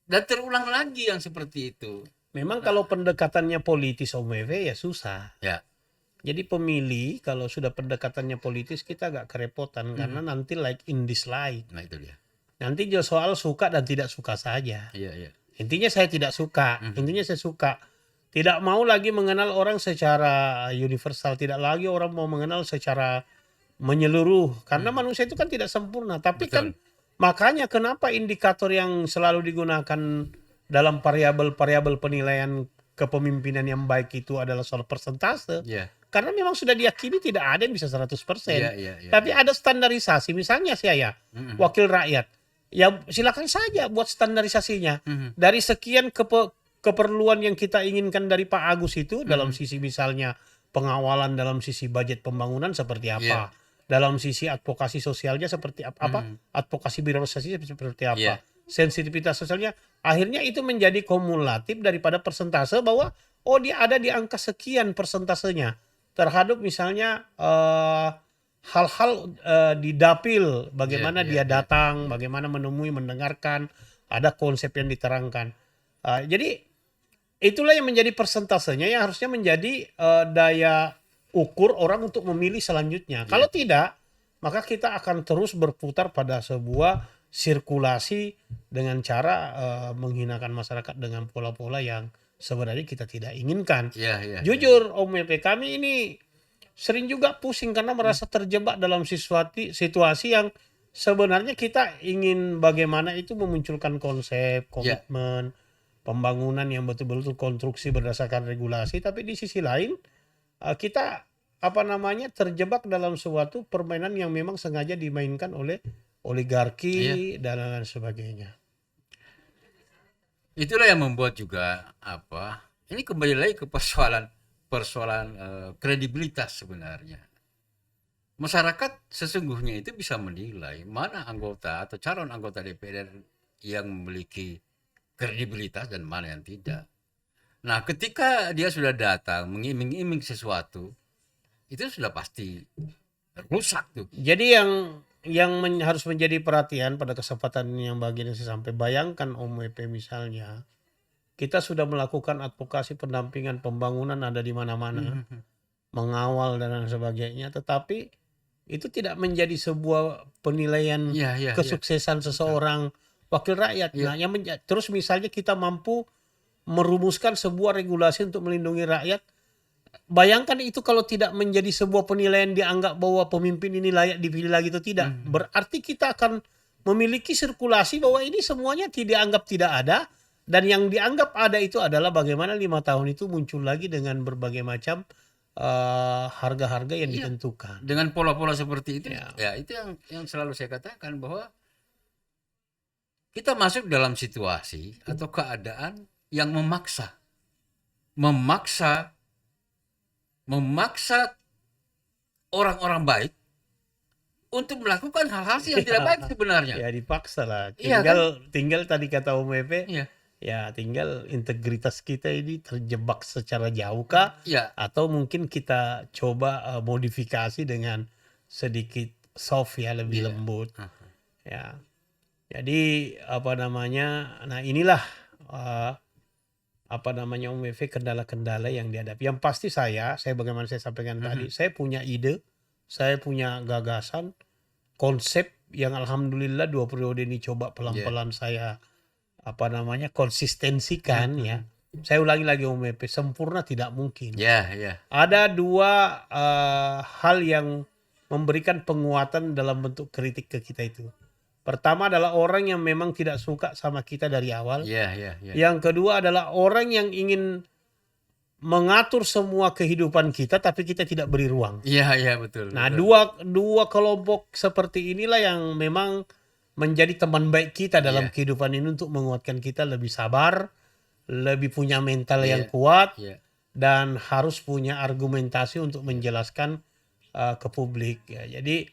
dan terulang lagi yang seperti itu. Memang kalau pendekatannya politis Om Ewe ya susah. Ya. Jadi pemilih kalau sudah pendekatannya politis kita agak kerepotan karena nanti like in dislike. Nah itu dia. Nanti soal suka dan tidak suka saja. Iya, iya. Intinya saya tidak suka, intinya saya suka. Tidak mau lagi mengenal orang secara universal, tidak lagi orang mau mengenal secara menyeluruh karena manusia itu kan tidak sempurna. Tapi Betul. kan makanya kenapa indikator yang selalu digunakan dalam variabel-variabel penilaian kepemimpinan yang baik itu adalah soal persentase. Iya. Karena memang sudah diyakini tidak ada yang bisa 100%. Iya, iya, iya, Tapi iya. ada standarisasi. Misalnya saya wakil rakyat. Ya silakan saja buat standarisasinya. Dari sekian keperluan yang kita inginkan dari Pak Agus itu dalam sisi misalnya pengawalan dalam sisi budget pembangunan seperti apa. Iya. Dalam sisi advokasi sosialnya seperti apa, advokasi birokrasinya seperti apa, Iya. sensitivitas sosialnya, akhirnya itu menjadi kumulatif daripada persentase bahwa oh dia ada di angka sekian persentasenya terhadap misalnya hal-hal di dapil, bagaimana dia Iya, datang, bagaimana menemui, mendengarkan, ada konsep yang diterangkan. Jadi itulah yang menjadi persentasenya yang harusnya menjadi daya ukur orang untuk memilih selanjutnya. Kalau tidak, maka kita akan terus berputar pada sebuah sirkulasi dengan cara menghinakan masyarakat dengan pola-pola yang sebenarnya kita tidak inginkan. Iya, iya. Jujur Om Epe, kami ini sering juga pusing karena merasa terjebak dalam situasi yang sebenarnya kita ingin bagaimana itu memunculkan konsep, komitmen, pembangunan yang betul-betul konstruksi berdasarkan regulasi, tapi di sisi lain kita terjebak dalam suatu permainan yang memang sengaja dimainkan oleh oligarki dan lain sebagainya. Itulah yang membuat juga ini kembali lagi ke persoalan kredibilitas sebenarnya. Masyarakat sesungguhnya itu bisa menilai mana anggota atau calon anggota DPR yang memiliki kredibilitas dan mana yang tidak. Nah, ketika dia sudah datang mengiming-iming sesuatu, itu sudah pasti rusak tuh. Jadi yang harus menjadi perhatian pada kesempatan yang bagian saya sampai bayangkan Om Epe misalnya, kita sudah melakukan advokasi pendampingan pembangunan ada di mana-mana, mengawal dan lain sebagainya, tetapi itu tidak menjadi sebuah penilaian kesuksesan seseorang wakil rakyat. Nah, terus misalnya kita mampu merumuskan sebuah regulasi untuk melindungi rakyat. Bayangkan itu kalau tidak menjadi sebuah penilaian dianggap bahwa pemimpin ini layak dipilih lagi atau tidak. Berarti kita akan memiliki sirkulasi bahwa ini semuanya dianggap tidak ada. Dan yang dianggap ada itu adalah bagaimana 5 tahun itu muncul lagi dengan berbagai macam harga-harga yang ditentukan. Dengan pola-pola seperti itu, ya itu yang selalu saya katakan bahwa kita masuk dalam situasi atau keadaan yang memaksa orang-orang baik untuk melakukan hal-hal yang tidak baik sebenarnya. Ya dipaksa lah. Iya, Tinggal tadi kata Om Epe, Iya. Tinggal integritas kita ini terjebak secara jauh kah? Atau mungkin kita coba modifikasi dengan sedikit soft lebih lembut. Ya. Jadi nah inilah Om Efe kendala-kendala yang dihadapi. Yang pasti saya bagaimana saya sampaikan tadi, saya punya ide, saya punya gagasan, konsep yang alhamdulillah 2 periode ini coba pelan-pelan saya konsistensikan ya. Saya ulangi lagi Om Epe, sempurna tidak mungkin. Ada 2 hal yang memberikan penguatan dalam bentuk kritik ke kita itu. Pertama adalah orang yang memang tidak suka sama kita dari awal. Iya, iya, iya. Yang kedua adalah orang yang ingin mengatur semua kehidupan kita, tapi kita tidak beri ruang. Iya, iya, betul, Nah, betul. dua kelompok seperti inilah yang memang menjadi teman baik kita dalam Iya, kehidupan ini untuk menguatkan kita lebih sabar, lebih punya mental yang iya, kuat, iya, dan harus punya argumentasi untuk menjelaskan ke publik. Ya, jadi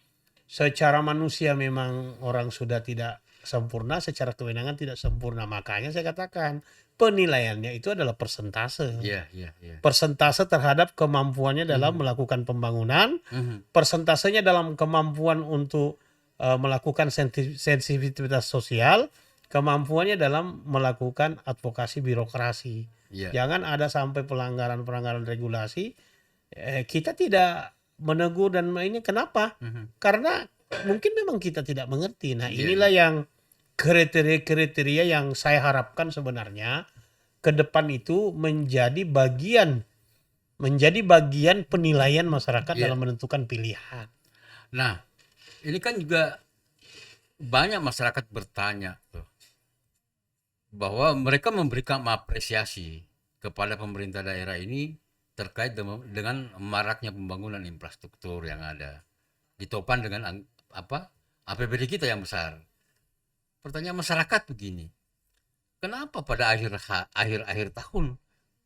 secara manusia memang orang sudah tidak sempurna, secara kewenangan tidak sempurna. Makanya saya katakan penilaiannya itu adalah persentase. iya, iya, iya. Persentase terhadap kemampuannya dalam Mhm, melakukan pembangunan, mhm. persentasenya dalam kemampuan untuk melakukan sensitivitas sosial, kemampuannya dalam melakukan advokasi birokrasi. Iya, Jangan ada sampai pelanggaran-pelanggaran regulasi, kita tidak menegur dan ini kenapa? mhm. Karena mungkin memang kita tidak mengerti. Nah, Iya, inilah iya. yang kriteria-kriteria yang saya harapkan sebenarnya ke depan itu menjadi bagian penilaian masyarakat Iya. dalam menentukan pilihan. Nah, ini kan juga banyak masyarakat bertanya tuh, bahwa mereka memberikan apresiasi kepada pemerintah daerah ini terkait dengan maraknya pembangunan infrastruktur yang ada, ditopang dengan APBD kita yang besar. Pertanyaan masyarakat begini, kenapa pada akhir tahun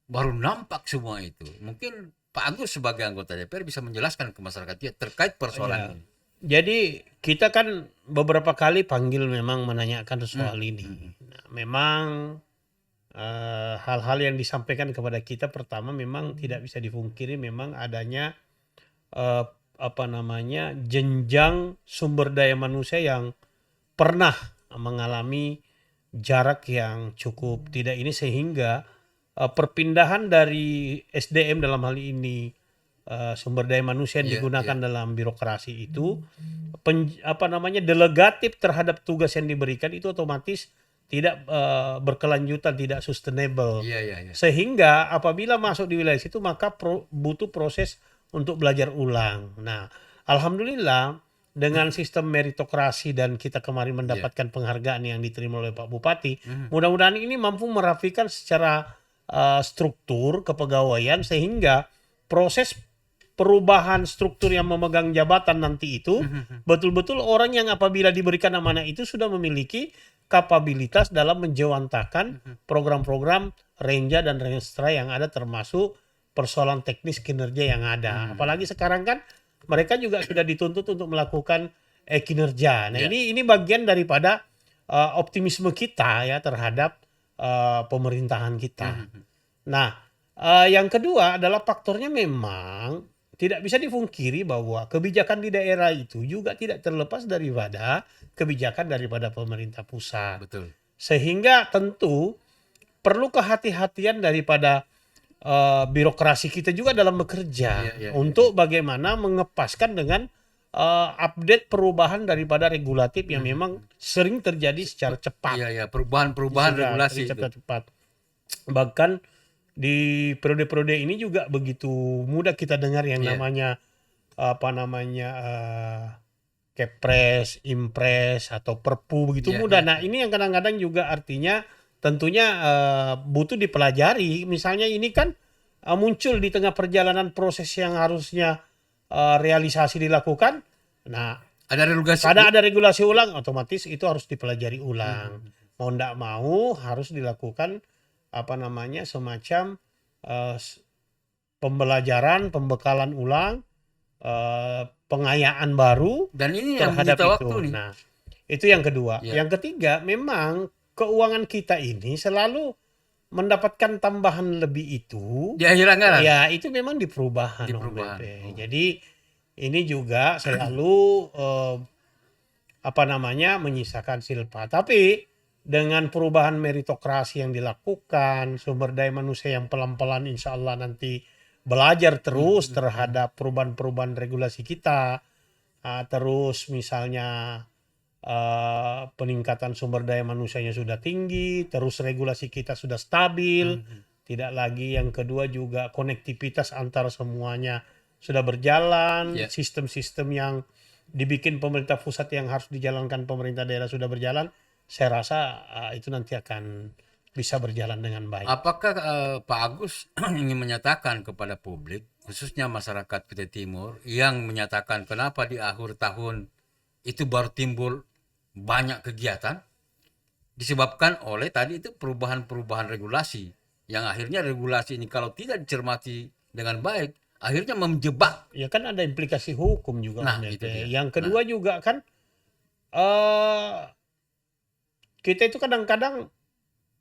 baru nampak semua itu? Mungkin Pak Agus sebagai anggota DPR bisa menjelaskan ke masyarakat dia terkait Ya. persoalan ini. Jadi kita kan beberapa kali panggil memang menanyakan soal Hmm, ini. hmm, Nah, memang hal-hal yang disampaikan kepada kita pertama memang tidak bisa dipungkiri memang adanya eh, jenjang sumber daya manusia yang pernah mengalami jarak yang cukup tidak ini sehingga perpindahan dari SDM dalam hal ini sumber daya manusia yang Iya, digunakan iya. dalam birokrasi itu delegatif terhadap tugas yang diberikan itu otomatis tidak berkelanjutan, tidak sustainable. Iya, iya, iya. Sehingga apabila masuk di wilayah situ maka butuh proses untuk belajar ulang. Nah, alhamdulillah dengan sistem meritokrasi dan kita kemarin Iya. mendapatkan penghargaan yang diterima oleh Pak Bupati, Mhm. mudah-mudahan ini mampu merapikan secara struktur kepegawaian sehingga proses perubahan struktur yang memegang jabatan nanti itu Mhm. betul-betul orang yang apabila diberikan amanah itu sudah memiliki kapabilitas dalam menjawantakan Mhm. program-program renja dan renstra yang ada termasuk persoalan teknis kinerja yang ada. Mhm. Apalagi sekarang kan mereka juga sudah dituntut untuk melakukan kinerja. Nah, Iya. ini bagian daripada optimisme kita ya terhadap pemerintahan kita. Mhm. Nah, yang kedua adalah faktornya memang tidak bisa dipungkiri bahwa kebijakan di daerah itu juga tidak terlepas daripada kebijakan daripada pemerintah pusat. Betul. Sehingga tentu perlu kehati-hatian daripada birokrasi kita juga dalam bekerja Iya, iya, untuk bagaimana mengepaskan dengan update perubahan daripada regulatif yang Mhm. memang sering terjadi secara cepat. Iya, iya, perubahan-perubahan Sudah regulasi sering itu. cepat-cepat. Bahkan di periode-periode ini juga begitu mudah kita dengar yang Iya. namanya Kepres, Impres atau Perpu begitu Iya, mudah. iya. Nah, ini yang kadang-kadang juga artinya tentunya butuh dipelajari. Misalnya ini kan muncul di tengah perjalanan proses yang harusnya realisasi dilakukan. Nah, Ada regulasi. ada regulasi ulang, otomatis itu harus dipelajari ulang. Mhm. Mau tidak mau harus dilakukan semacam pembelajaran, pembekalan ulang, pengayaan baru Dan ini yang terhadap menyita itu. waktu nih. Nah, itu yang kedua. Iya. Yang ketiga, memang keuangan kita ini selalu mendapatkan tambahan lebih itu. Di akhir anggaran. Ya, itu memang di perubahan, Di Om perubahan. Pepe. Oh. Jadi ini juga selalu menyisakan silpa. Tapi dengan perubahan meritokrasi yang dilakukan, sumber daya manusia yang pelan-pelan insya Allah nanti belajar terus terhadap perubahan-perubahan regulasi kita, terus misalnya peningkatan sumber daya manusianya sudah tinggi, terus regulasi kita sudah stabil, tidak lagi yang kedua juga konektivitas antara semuanya sudah berjalan, Yeah. sistem-sistem yang dibikin pemerintah pusat yang harus dijalankan pemerintah daerah sudah berjalan, saya rasa itu nanti akan bisa berjalan dengan baik. Apakah Pak Agus ingin menyatakan kepada publik, khususnya masyarakat Kutai Timur, yang menyatakan kenapa di akhir tahun itu baru timbul banyak kegiatan, disebabkan oleh tadi itu perubahan-perubahan regulasi, yang akhirnya regulasi ini kalau tidak dicermati dengan baik, akhirnya menjebak. Ya kan ada implikasi hukum juga. Nah, Om itu Epe. dia. Yang kedua juga kan kita itu kadang-kadang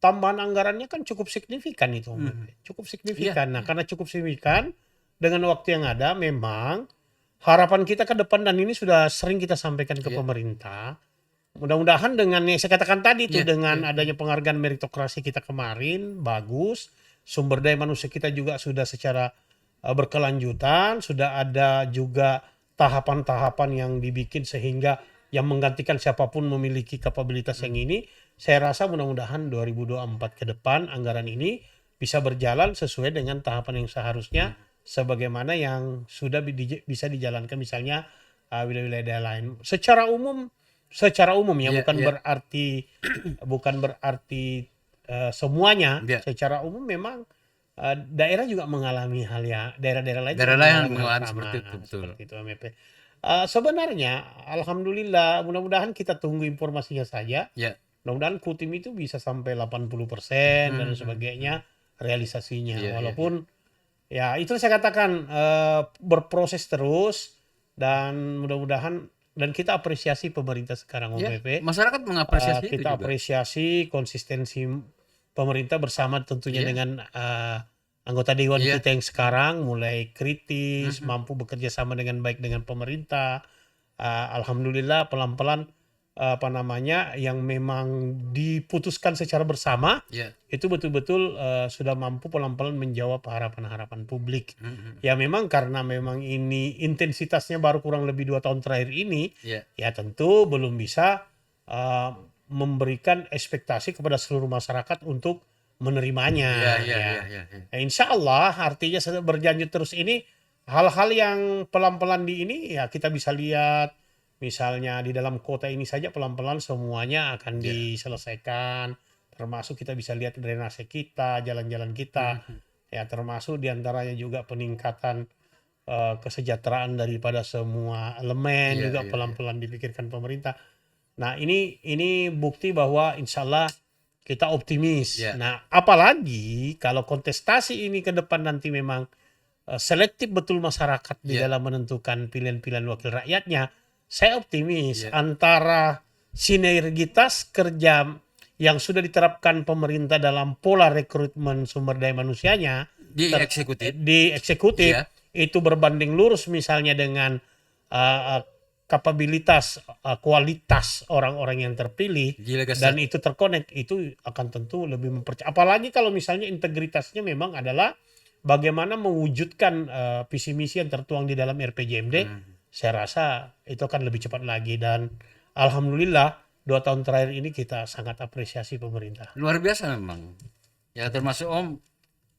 tambahan anggarannya kan cukup signifikan itu, Om Epe. Cukup signifikan. Nah, karena cukup signifikan dengan waktu yang ada, memang harapan kita ke depan, dan ini sudah sering kita sampaikan ke pemerintah. Mudah-mudahan dengan yang saya katakan tadi itu, dengan adanya penghargaan meritokrasi kita kemarin, bagus. Sumber daya manusia kita juga sudah secara berkelanjutan, sudah ada juga tahapan-tahapan yang dibikin sehingga yang menggantikan siapapun memiliki kapabilitas yang ini. Saya rasa mudah-mudahan 2024 ke depan anggaran ini bisa berjalan sesuai dengan tahapan yang seharusnya, sebagaimana yang sudah bisa dijalankan misalnya wilayah-wilayah lain. Secara umum ya, bukan berarti semuanya. Secara umum memang daerah juga mengalami hal ya, daerah-daerah lain mengalami sama, seperti itu, betul. seperti itu, MP. Sebenarnya alhamdulillah, mudah-mudahan kita tunggu informasinya saja. Ya. Mudah-mudahan Kutim itu bisa sampai 80% dan sebagainya realisasinya. Walaupun ya itu saya katakan berproses terus, dan mudah-mudahan, dan kita apresiasi pemerintah sekarang, Om Pepe. Masyarakat mengapresiasi itu kita juga. apresiasi konsistensi pemerintah bersama tentunya dengan anggota dewan kita yang sekarang mulai kritis, mampu bekerja sama dengan baik dengan pemerintah. Alhamdulillah pelan-pelan yang memang diputuskan secara bersama itu betul-betul sudah mampu pelan-pelan menjawab harapan-harapan publik. Ya memang karena memang ini intensitasnya baru kurang lebih 2 tahun terakhir ini, ya tentu belum bisa memberikan ekspektasi kepada seluruh masyarakat untuk menerimanya. Insya Allah artinya berlanjut terus ini, hal-hal yang pelan-pelan di ini ya kita bisa lihat. Misalnya di dalam kota ini saja pelan-pelan semuanya akan diselesaikan, termasuk kita bisa lihat drainase kita, jalan-jalan kita, ya termasuk diantaranya juga peningkatan kesejahteraan daripada semua elemen juga pelan-pelan dipikirkan pemerintah. Nah ini bukti bahwa insya Allah kita optimis. Nah apalagi kalau kontestasi ini ke depan nanti memang selektif betul masyarakat di dalam menentukan pilihan-pilihan wakil rakyatnya. Saya optimis antara sinergitas kerja yang sudah diterapkan pemerintah dalam pola rekrutmen sumber daya manusianya di eksekutif itu berbanding lurus misalnya dengan kapabilitas kualitas orang-orang yang terpilih dan itu terkonek, itu akan tentu lebih mempercayai. Apalagi kalau misalnya integritasnya memang adalah bagaimana mewujudkan visi misi yang tertuang di dalam RPJMD. Saya rasa itu akan lebih cepat lagi, dan alhamdulillah 2 tahun terakhir ini kita sangat apresiasi pemerintah. Luar biasa memang. Ya termasuk Om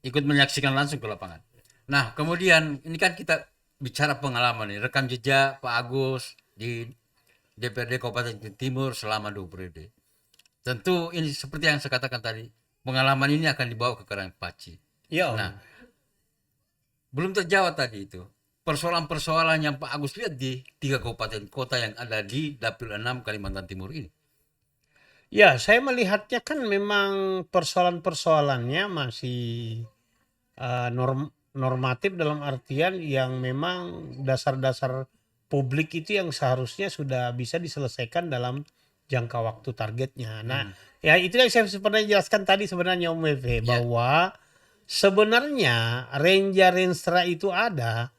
ikut menyaksikan langsung ke lapangan. Nah kemudian ini kan kita bicara pengalaman nih, rekam jejak Pak Agus di DPRD Kabupaten Timur selama 2 periode. Tentu ini seperti yang saya katakan tadi, pengalaman ini akan dibawa ke Karangpaci. Nah belum terjawab tadi itu. Persoalan-persoalan yang Pak Agus lihat di 3 kabupaten kota yang ada di Dapil 6 Kalimantan Timur ini. Ya, saya melihatnya kan memang persoalan-persoalannya masih normatif dalam artian yang memang dasar-dasar publik itu yang seharusnya sudah bisa diselesaikan dalam jangka waktu targetnya. Nah, ya itu yang saya sebenarnya jelaskan tadi sebenarnya Om Wewe, bahwa sebenarnya Renstra itu ada,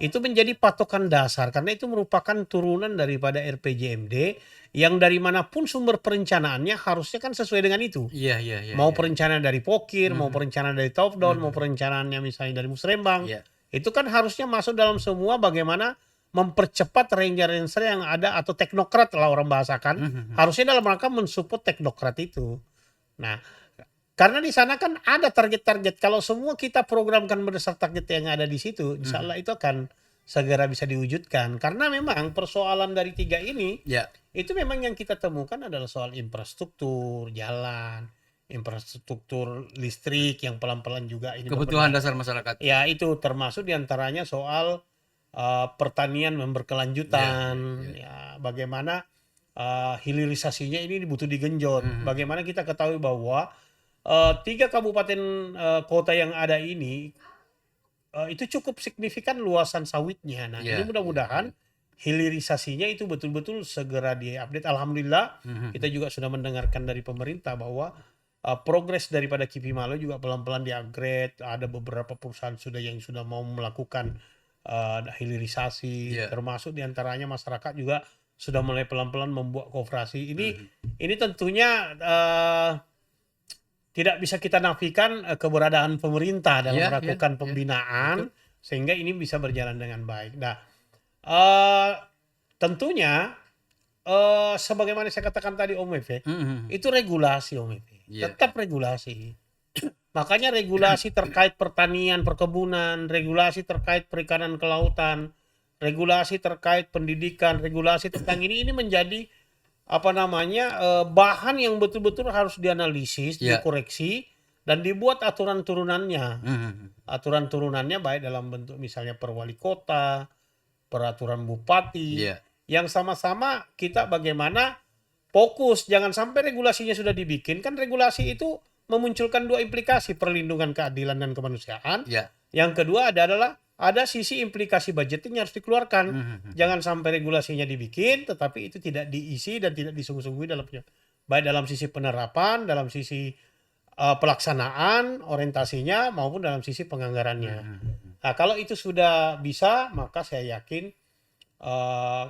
itu menjadi patokan dasar karena itu merupakan turunan daripada RPJMD yang dari manapun sumber perencanaannya harusnya kan sesuai dengan itu. Mau perencanaan dari Pokir, mau perencanaan dari Top Down, mau perencanaannya misalnya dari Musrembang, itu kan harusnya masuk dalam semua bagaimana mempercepat Renstra yang ada, atau teknokrat lah orang bahasakan, harusnya dalam rangka mensupport teknokrat itu. Nah, karena di sana kan ada target-target. Kalau semua kita programkan berdasar target yang ada di situ, insya Allah itu akan segera bisa diwujudkan. Karena memang persoalan dari 3 ini, Ya. itu memang yang kita temukan adalah soal infrastruktur, jalan, infrastruktur listrik yang pelan-pelan juga ini Kebutuhan bebenah. dasar masyarakat. Ya itu termasuk diantaranya soal pertanian yang Ya, berkelanjutan, ya, ya. ya bagaimana hilirisasinya ini butuh digenjot. Bagaimana kita ketahui bahwa 3 kabupaten kota yang ada ini itu cukup signifikan luasan sawitnya. Nah, ini Ya, mudah-mudahan hilirisasinya itu betul-betul segera diupdate. Alhamdulillah kita juga sudah mendengarkan dari pemerintah bahwa progres daripada Kipi Malo juga pelan-pelan di-upgrade. Ada beberapa perusahaan yang sudah mau melakukan hilirisasi, Ya. termasuk diantaranya masyarakat juga sudah mulai pelan-pelan membuat koperasi. Ini tentunya tidak bisa kita nafikan keberadaan pemerintah dalam Ya, melakukan ya, pembinaan betul. sehingga ini bisa berjalan dengan baik. Nah, tentunya sebagaimana saya katakan tadi Om Efe, itu regulasi Om Efe, Ya, tetap regulasi. Makanya regulasi terkait pertanian, perkebunan, regulasi terkait perikanan kelautan, regulasi terkait pendidikan, regulasi tentang ini menjadi bahan yang betul-betul harus dianalisis, Ya. dikoreksi, dan dibuat aturan turunannya. Mhm. Aturan turunannya baik dalam bentuk misalnya perwali kota, peraturan bupati, Ya. yang sama-sama kita bagaimana fokus, jangan sampai regulasinya sudah dibikin, kan regulasi itu memunculkan 2 implikasi, perlindungan keadilan dan kemanusiaan. Ya. Yang kedua adalah ada sisi implikasi budgeting yang harus dikeluarkan. Jangan sampai regulasinya dibikin, tetapi itu tidak diisi dan tidak disungguh-sungguhi dalamnya. Baik dalam sisi penerapan, dalam sisi pelaksanaan, orientasinya, maupun dalam sisi penganggarannya. Nah, kalau itu sudah bisa, maka saya yakin,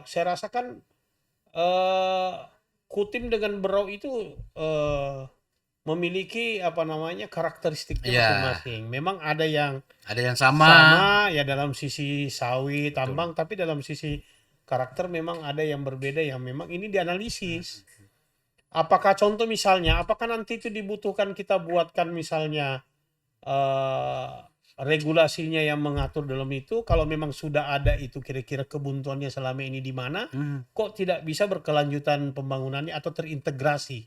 saya rasakan Kutim dengan Berau itu memiliki karakteristiknya Ya. masing-masing. Memang ada yang Ada yang sama. ya dalam sisi sawit, tambang, tapi dalam sisi karakter memang ada yang berbeda yang memang ini dianalisis. Apakah contoh misalnya, apakah nanti itu dibutuhkan kita buatkan misalnya regulasinya yang mengatur dalam itu, kalau memang sudah ada itu kira-kira kebuntuannya selama ini di mana, kok tidak bisa berkelanjutan pembangunannya atau terintegrasi.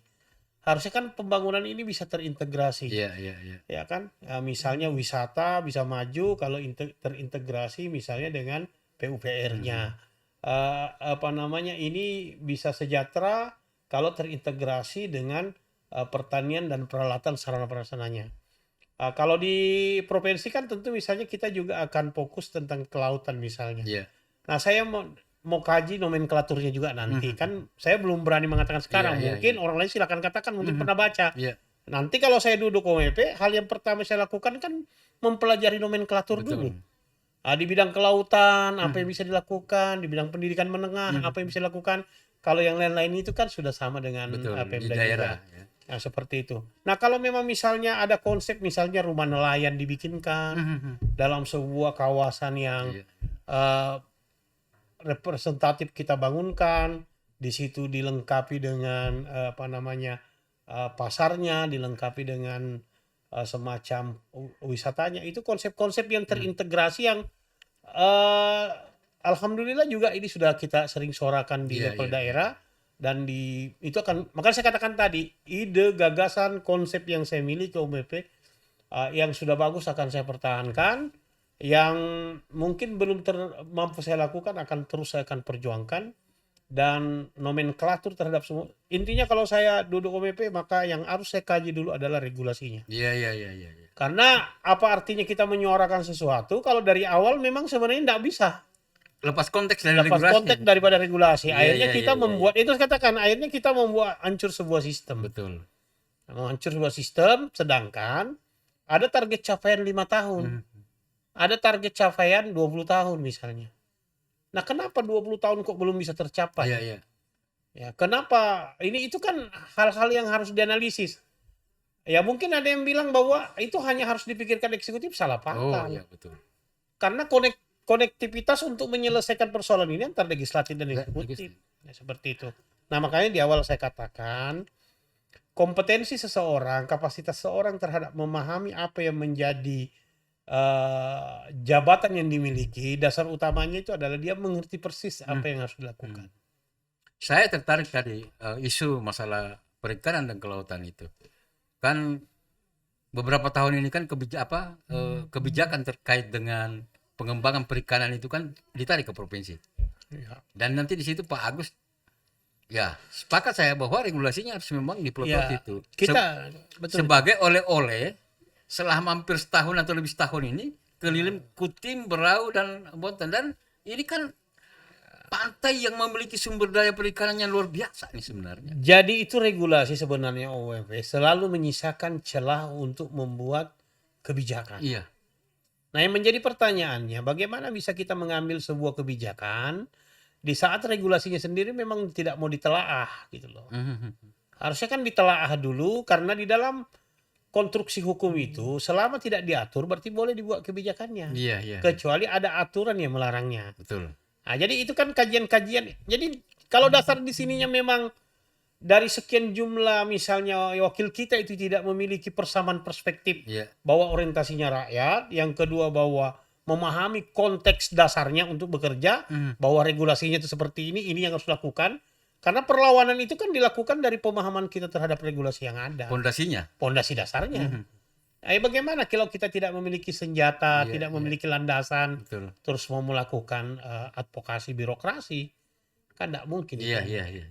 Harusnya kan pembangunan ini bisa terintegrasi. Iya, iya, iya. Ya kan, misalnya wisata bisa maju kalau terintegrasi misalnya dengan PUPR-nya. Ini bisa sejahtera kalau terintegrasi dengan pertanian dan peralatan sarana prasarananya. Kalau di provinsi kan tentu misalnya kita juga akan fokus tentang kelautan misalnya. Iya. Nah, saya mau kaji nomenklaturnya juga nanti. Kan saya belum berani mengatakan sekarang. Iya, Mungkin orang lain silakan katakan, mungkin pernah baca. Iya. Nanti kalau saya duduk OMP, hal yang pertama saya lakukan kan mempelajari nomenklatur dulu. Betul. Di bidang kelautan, apa yang bisa dilakukan, di bidang pendidikan menengah, apa yang bisa dilakukan. Kalau yang lain-lain itu kan sudah sama dengan Betul, apa yang di daerah. juga. Ya. Nah, seperti itu. Nah, kalau memang misalnya ada konsep misalnya rumah nelayan dibikinkan dalam sebuah kawasan yang Iya. representatif kita bangunkan, di situ dilengkapi dengan pasarnya, dilengkapi dengan semacam wisatanya. Itu konsep-konsep yang terintegrasi yang alhamdulillah juga ini sudah kita sering suarakan di Iya, level iya. daerah, dan itu akan, makanya saya katakan tadi, ide, gagasan, konsep yang saya miliki OMP yang sudah bagus akan saya pertahankan, yang mungkin belum mampu saya lakukan terus saya akan perjuangkan, dan nomenklatur terhadap semua. Intinya kalau saya duduk OMP, maka yang harus saya kaji dulu adalah regulasinya. Iya, iya, iya, iya. Karena apa artinya kita menyuarakan sesuatu kalau dari awal memang sebenarnya tidak bisa. Lepas konteks dari Lepas regulasi. konteks daripada regulasi. Iya, Akhirnya iya, kita iya, iya. membuat, itu katakan, akhirnya kita membuat hancur sebuah sistem. Betul. Menghancur sebuah sistem, sedangkan ada target capaian 5 tahun. Ada target capaian 20 tahun misalnya. Nah, kenapa 20 tahun kok belum bisa tercapai? Iya, iya. Ya, kenapa? Itu kan hal-hal yang harus dianalisis. Ya, mungkin ada yang bilang bahwa itu hanya harus dipikirkan eksekutif, salah Oh, paham. iya, betul. Karena konektivitas untuk menyelesaikan persoalan ini antara legislatif dan eksekutif. Ya, seperti itu. Nah, makanya di awal saya katakan, kompetensi seseorang, kapasitas seseorang terhadap memahami apa yang menjadi jabatan yang dimiliki, dasar utamanya itu adalah dia mengerti persis Hmm. apa yang harus dilakukan. Saya tertarik tadi isu masalah perikanan dan kelautan itu. Kan beberapa tahun ini kan kebijakan terkait dengan pengembangan perikanan itu kan ditarik ke provinsi. Ya. Dan nanti di situ Pak Agus, ya sepakat saya bahwa regulasinya harus memang dipelopot Ya, itu. kita betul. Sebagai oleh-oleh selama hampir setahun atau lebih setahun ini keliling Kutim, Berau dan Bontang, dan ini kan pantai yang memiliki sumber daya perikanan yang luar biasa nih sebenarnya. Jadi itu regulasi sebenarnya OMP selalu menyisakan celah untuk membuat kebijakan. Iya. Nah, yang menjadi pertanyaannya, bagaimana bisa kita mengambil sebuah kebijakan di saat regulasinya sendiri memang tidak mau ditelaah gitu loh. Harusnya kan ditelaah dulu, karena di dalam konstruksi hukum itu selama tidak diatur berarti boleh dibuat kebijakannya. Iya, iya. Kecuali ada aturan yang melarangnya. Betul. Nah, jadi itu kan kajian-kajian. Jadi kalau dasar di sininya memang dari sekian jumlah misalnya wakil kita itu tidak memiliki persamaan perspektif Iya. bahwa orientasinya rakyat, yang kedua bahwa memahami konteks dasarnya untuk bekerja, bahwa regulasinya itu seperti ini yang harus dilakukan. Karena perlawanan itu kan dilakukan dari pemahaman kita terhadap regulasi yang ada. Pondasinya. Pondasi dasarnya. Bagaimana kalau kita tidak memiliki senjata, Iya, tidak iya. memiliki landasan, Betul. terus mau melakukan advokasi birokrasi, kan tidak mungkin. Iya, itu. iya, iya.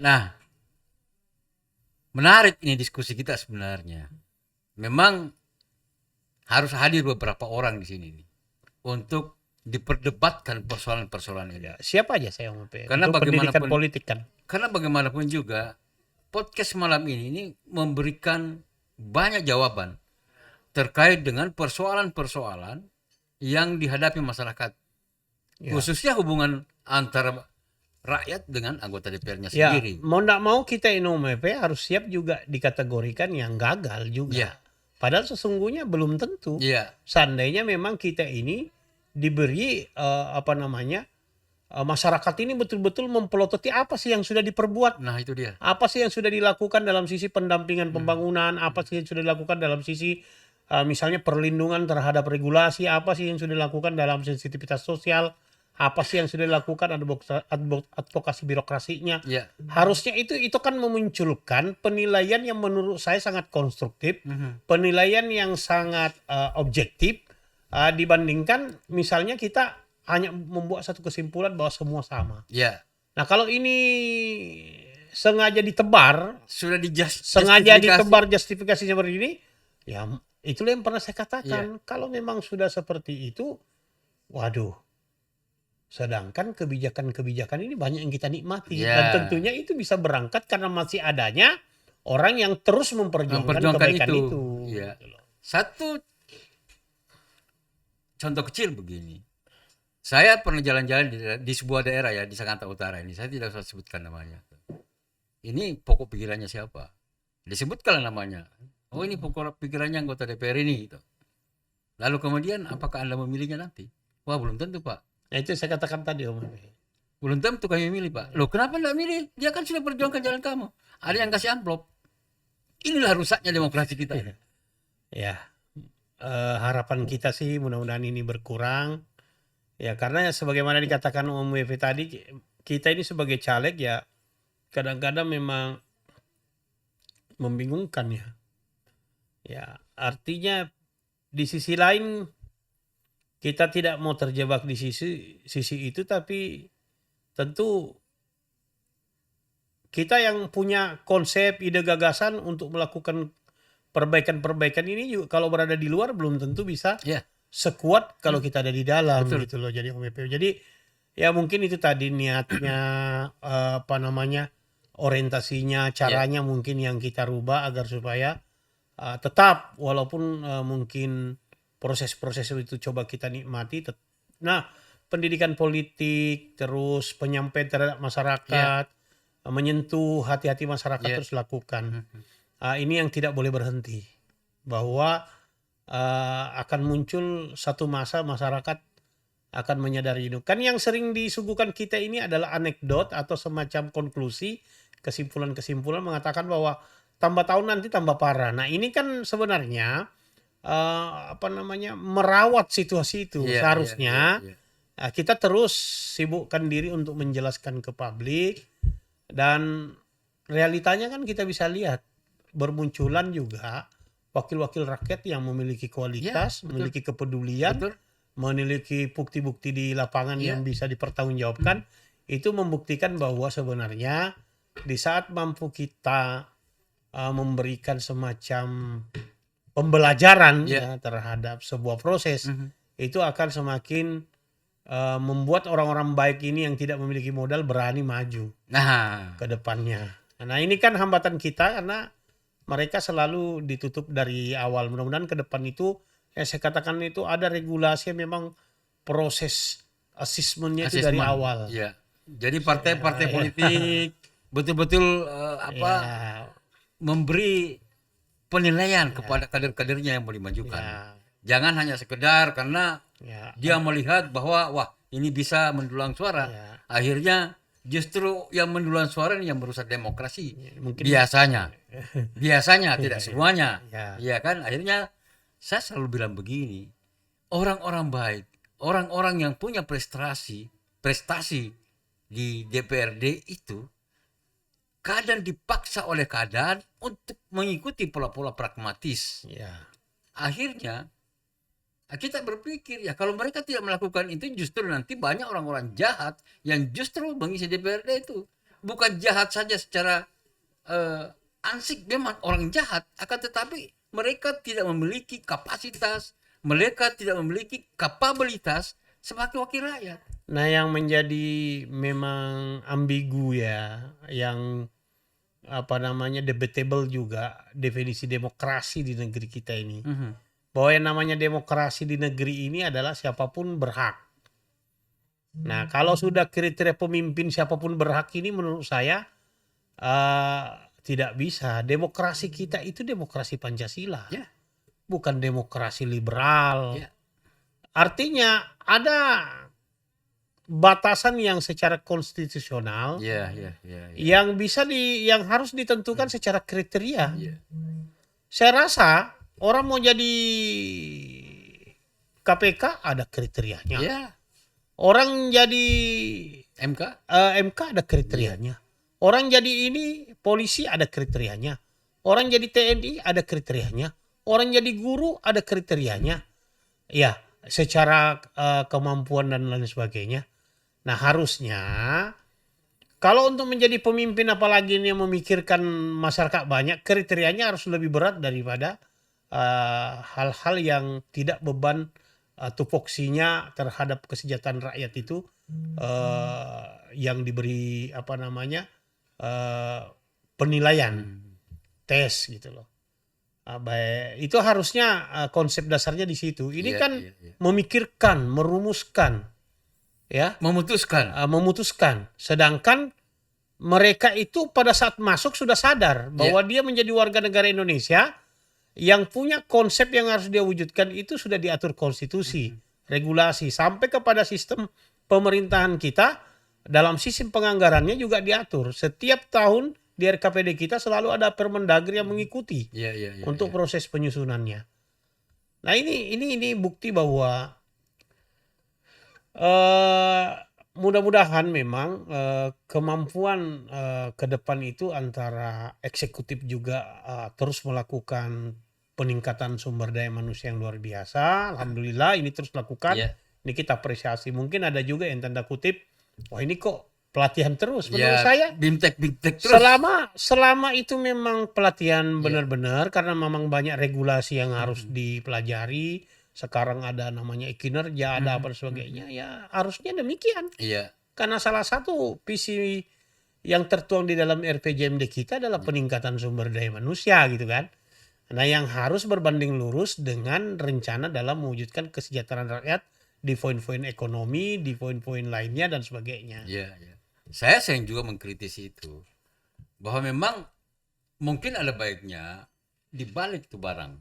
Nah, menarik ini diskusi kita sebenarnya. Memang harus hadir beberapa orang di sini nih untuk diperdebatkan persoalan-persoalan ini. Ya, siapa aja saya mau Karena untuk pendidikan bagaimanapun- politik kan. Karena bagaimanapun juga podcast malam ini memberikan banyak jawaban terkait dengan persoalan-persoalan yang dihadapi masyarakat, Ya. khususnya hubungan antara rakyat dengan anggota DPR-nya Ya, sendiri. mau tidak mau kita INOMP harus siap juga dikategorikan yang gagal juga. Iya. Padahal sesungguhnya belum tentu. Iya, Seandainya memang kita ini diberi masyarakat ini betul-betul mempelototi apa sih yang sudah diperbuat, nah itu dia. apa sih yang sudah dilakukan dalam sisi pendampingan pembangunan, apa sih yang sudah dilakukan dalam sisi misalnya perlindungan terhadap regulasi, apa sih yang sudah dilakukan dalam sensitivitas sosial, apa sih yang sudah dilakukan advokasi birokrasinya. Iya. Harusnya itu kan memunculkan penilaian yang menurut saya sangat konstruktif, penilaian yang sangat objektif, dibandingkan misalnya kita hanya membuat satu kesimpulan bahwa semua sama. Iya. Nah, kalau ini sengaja ditebar, Sudah sengaja justifikasi. ditebar justifikasi seperti ini, ya itulah yang pernah saya katakan. Kalau memang sudah seperti itu, waduh. Sedangkan kebijakan-kebijakan ini banyak yang kita nikmati. Ya. Dan tentunya itu bisa berangkat karena masih adanya orang yang terus memperjuangkan kebaikan itu. Iya. Gitu loh. Satu contoh kecil begini. Saya pernah jalan-jalan di sebuah daerah ya di Sangatta Utara ini. Saya tidak usah sebutkan namanya. Ini pokok pikirannya siapa? Disebutkan namanya. Oh, ini pokok pikirannya anggota DPR ini. Gitu. Lalu kemudian apakah Anda memilihnya nanti? Wah, belum tentu, Pak. Nah, itu saya katakan tadi, Om. Belum tentu kami milih, Pak. Loh, kenapa enggak milih? Dia kan sudah perjuangkan jalan kamu. Ada yang kasih amplop. Inilah rusaknya demokrasi kita. Ya, harapan kita sih mudah-mudahan ini berkurang. Ya, karena sebagaimana dikatakan Om Wewe tadi, kita ini sebagai caleg ya kadang-kadang memang membingungkan ya. Ya, artinya di sisi lain kita tidak mau terjebak di sisi itu, tapi tentu kita yang punya konsep, ide, gagasan untuk melakukan perbaikan-perbaikan ini juga kalau berada di luar belum tentu bisa Ya. sekuat kalau kita ada di dalam. Betul. Gitu loh. Jadi Om EPO. Jadi ya mungkin itu tadi niatnya orientasinya, caranya mungkin yang kita rubah agar supaya tetap walaupun mungkin proses-proses itu coba kita nikmati. Nah, pendidikan politik terus penyampaian terhadap masyarakat, menyentuh hati-hati masyarakat terus lakukan. Ini yang tidak boleh berhenti, bahwa akan muncul satu masa masyarakat akan menyadari itu. Kan yang sering disuguhkan kita ini adalah anekdot atau semacam konklusi, kesimpulan-kesimpulan mengatakan bahwa tambah tahun nanti tambah parah. Nah, ini kan sebenarnya merawat situasi itu. Iya, iya, Seharusnya iya, iya. kita terus sibukkan diri untuk menjelaskan ke publik, dan realitanya kan kita bisa lihat bermunculan juga wakil-wakil rakyat yang memiliki Iya, kualitas, betul, memiliki kepedulian, betul. memiliki bukti-bukti di lapangan yang Iya, bisa dipertanggungjawabkan. Itu membuktikan bahwa sebenarnya di saat mampu kita memberikan semacam pembelajaran iya. ya terhadap sebuah proses, Mhm. itu akan semakin membuat orang-orang baik ini yang tidak memiliki modal berani maju Nah, ke depannya. Nah, ini kan hambatan kita karena mereka selalu ditutup dari awal. Mudah-mudahan ke depan itu yang saya katakan itu ada regulasi yang memang proses asesmennya itu dari asesmen. awal. Iya. Jadi partai-partai Ya, politik betul-betul ya, memberi penilaian ya, kepada kader-kadernya yang mau dimajukan. ya, Jangan hanya sekedar karena ya, dia melihat bahwa wah ini bisa mendulang suara. ya. Akhirnya justru yang mendulang suara ini yang merusak demokrasi. Mungkin Biasanya, biasanya tidak semuanya. ya, Iya kan? Akhirnya saya selalu bilang begini, orang-orang baik, orang-orang yang punya prestasi di DPRD itu kadang dipaksa oleh keadaan untuk mengikuti pola-pola pragmatis. ya, Akhirnya kita berpikir ya kalau mereka tidak melakukan itu justru nanti banyak orang-orang jahat yang justru mengisi DPRD itu. Bukan jahat saja secara ansik, memang orang jahat, akan tetapi mereka tidak memiliki kapasitas, mereka tidak memiliki kapabilitas sebagai wakil rakyat. Nah, yang menjadi memang ambigu ya, yang debatable juga definisi demokrasi di negeri kita ini. Bahwa yang namanya demokrasi di negeri ini adalah siapapun berhak. Nah, kalau sudah kriteria pemimpin siapapun berhak ini menurut saya tidak bisa. Demokrasi kita itu demokrasi Pancasila, Ya, bukan demokrasi liberal. ya, Artinya ada batasan yang secara konstitusional ya, ya, ya, ya, yang yang harus ditentukan secara kriteria. ya. Saya rasa orang mau jadi KPK ada kriterianya. Ya, Orang jadi MK. MK ada kriterianya. Orang jadi ini polisi ada kriterianya. Orang jadi TNI ada kriterianya. Orang jadi guru ada kriterianya. Ya, secara kemampuan dan lain sebagainya. Nah, harusnya kalau untuk menjadi pemimpin apalagi ini yang memikirkan masyarakat banyak, kriterianya harus lebih berat daripada hal-hal yang tidak beban tupoksinya terhadap kesejahteraan rakyat itu yang diberi penilaian tes gitu loh. Itu harusnya konsep dasarnya di situ. Ini Iya, kan iya, iya. memikirkan, merumuskan, ya, Memutuskan. memutuskan. Sedangkan mereka itu pada saat masuk sudah sadar bahwa dia menjadi warga negara Indonesia yang punya konsep yang harus dia wujudkan itu sudah diatur konstitusi, regulasi, sampai kepada sistem pemerintahan kita dalam sistem penganggarannya juga diatur. Setiap tahun di RKPD kita selalu ada Permendagri yang mengikuti Iya, iya, iya, untuk iya. proses penyusunannya. Nah, ini bukti bahwa mudah-mudahan memang kemampuan ke depan itu antara eksekutif juga terus melakukan peningkatan sumber daya manusia yang luar biasa. Alhamdulillah ini terus lakukan. Iya. Ini kita apresiasi. Mungkin ada juga yang tanda kutip, wah ini kok pelatihan terus. Ya, Menurut saya bimtek terus. selama itu memang pelatihan benar-benar karena memang banyak regulasi yang harus dipelajari. Sekarang ada namanya kinerja, ada apa dan sebagainya. Ya harusnya demikian. Iya. Karena salah satu visi yang tertuang di dalam RPJMD kita adalah peningkatan sumber daya manusia gitu kan. Nah, yang harus berbanding lurus dengan rencana dalam mewujudkan kesejahteraan rakyat di poin-poin ekonomi, di poin-poin lainnya dan sebagainya. Iya, iya. Saya sering juga mengkritisi itu. Bahwa memang mungkin ada baiknya dibalik itu barang.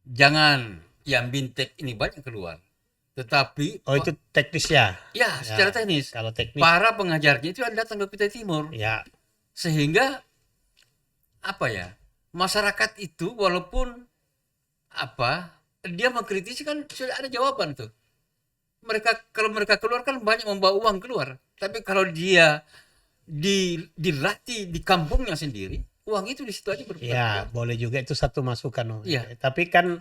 Jangan yang bintek ini banyak keluar. Tetapi Oh, itu teknis ya? ya secara teknis. Kalau teknis Para pengajarnya itu ada datang ke Kutai Timur. ya, Sehingga apa ya? Masyarakat itu walaupun dia mengkritisi kan sudah ada jawaban tuh. Kalau mereka keluar kan banyak membawa uang keluar. Tapi kalau dia dilatih di kampungnya sendiri, uang itu di situ aja Ya, berputar. boleh juga itu satu masukan Om Iya. Epe. Tapi kan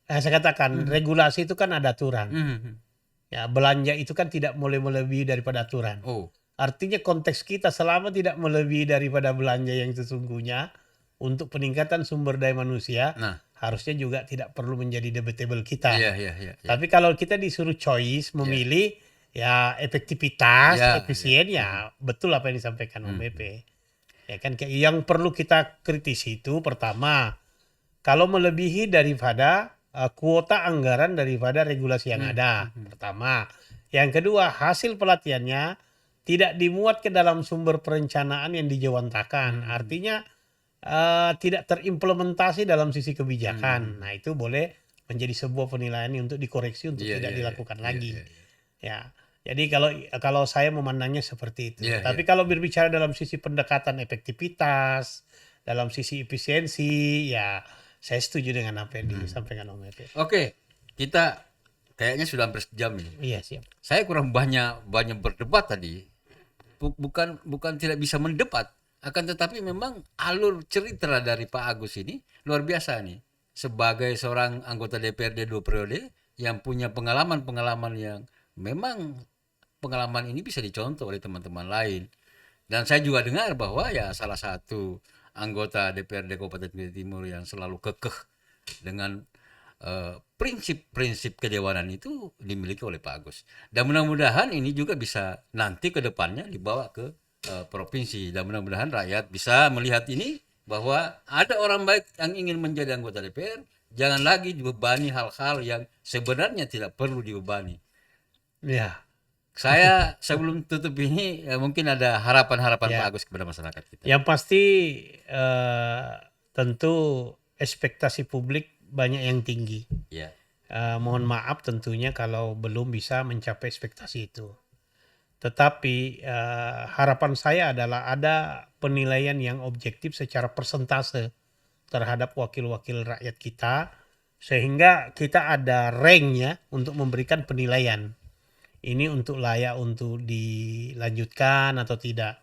saya katakan Mhm. regulasi itu kan ada aturan. Mhm. Ya, belanja itu kan tidak boleh melebihi daripada aturan. Oh, Artinya konteks kita selama tidak melebihi daripada belanja yang sesungguhnya untuk peningkatan sumber daya manusia, nah, harusnya juga tidak perlu menjadi debatable iya, kita. iya, iya, iya, Tapi kalau kita disuruh choice, iya, memilih ya efektivitas, iya, iya. efisien, Mhm. ya betul apa yang disampaikan Om Mhm. BP. Ya kan yang perlu kita kritisi itu pertama, kalau melebihi daripada kuota anggaran daripada regulasi yang Mhm. ada. Mhm. Pertama. Yang kedua, hasil pelatihannya tidak dimuat ke dalam sumber perencanaan yang dijawantakan. Mhm. Artinya tidak terimplementasi dalam sisi kebijakan. Nah, Mhm. itu boleh menjadi sebuah penilaian untuk dikoreksi untuk Iya, tidak iya, iya, dilakukan iya, lagi. iya, iya, Ya. Jadi kalau kalau saya memandangnya seperti itu. iya, iya. Tapi kalau berbicara dalam sisi pendekatan efektivitas, dalam sisi efisiensi, ya saya setuju dengan apa yang Mhm. disampaikan Om Epe. Oke, kita kayaknya sudah hampir sejam ini. Iya, siap. Saya kurang banyak banyak berdebat tadi. Bukan bukan tidak bisa mendebat, akan tetapi memang alur cerita dari Pak Agus ini luar biasa nih. Sebagai seorang anggota DPRD 2 periode yang punya pengalaman-pengalaman yang memang pengalaman ini bisa dicontoh oleh teman-teman lain. Dan saya juga dengar bahwa ya salah satu anggota DPRD Kabupaten Kutai Timur yang selalu kekeh dengan prinsip-prinsip kedewanan itu dimiliki oleh Pak Agus. Dan mudah-mudahan ini juga bisa nanti ke depannya dibawa ke provinsi. Dan mudah-mudahan rakyat bisa melihat ini bahwa ada orang baik yang ingin menjadi anggota DPR, jangan lagi dibebani hal-hal yang sebenarnya tidak perlu dibebani. Ya, Saya sebelum tutup ini mungkin ada harapan-harapan Pak ya. Agus kepada masyarakat kita. Yang pasti eh, tentu ekspektasi publik banyak yang tinggi. Ya, Mohon maaf tentunya kalau belum bisa mencapai ekspektasi itu. Tetapi harapan saya adalah ada penilaian yang objektif secara persentase terhadap wakil-wakil rakyat kita, sehingga kita ada ranknya untuk memberikan penilaian. Ini untuk layak untuk dilanjutkan atau tidak.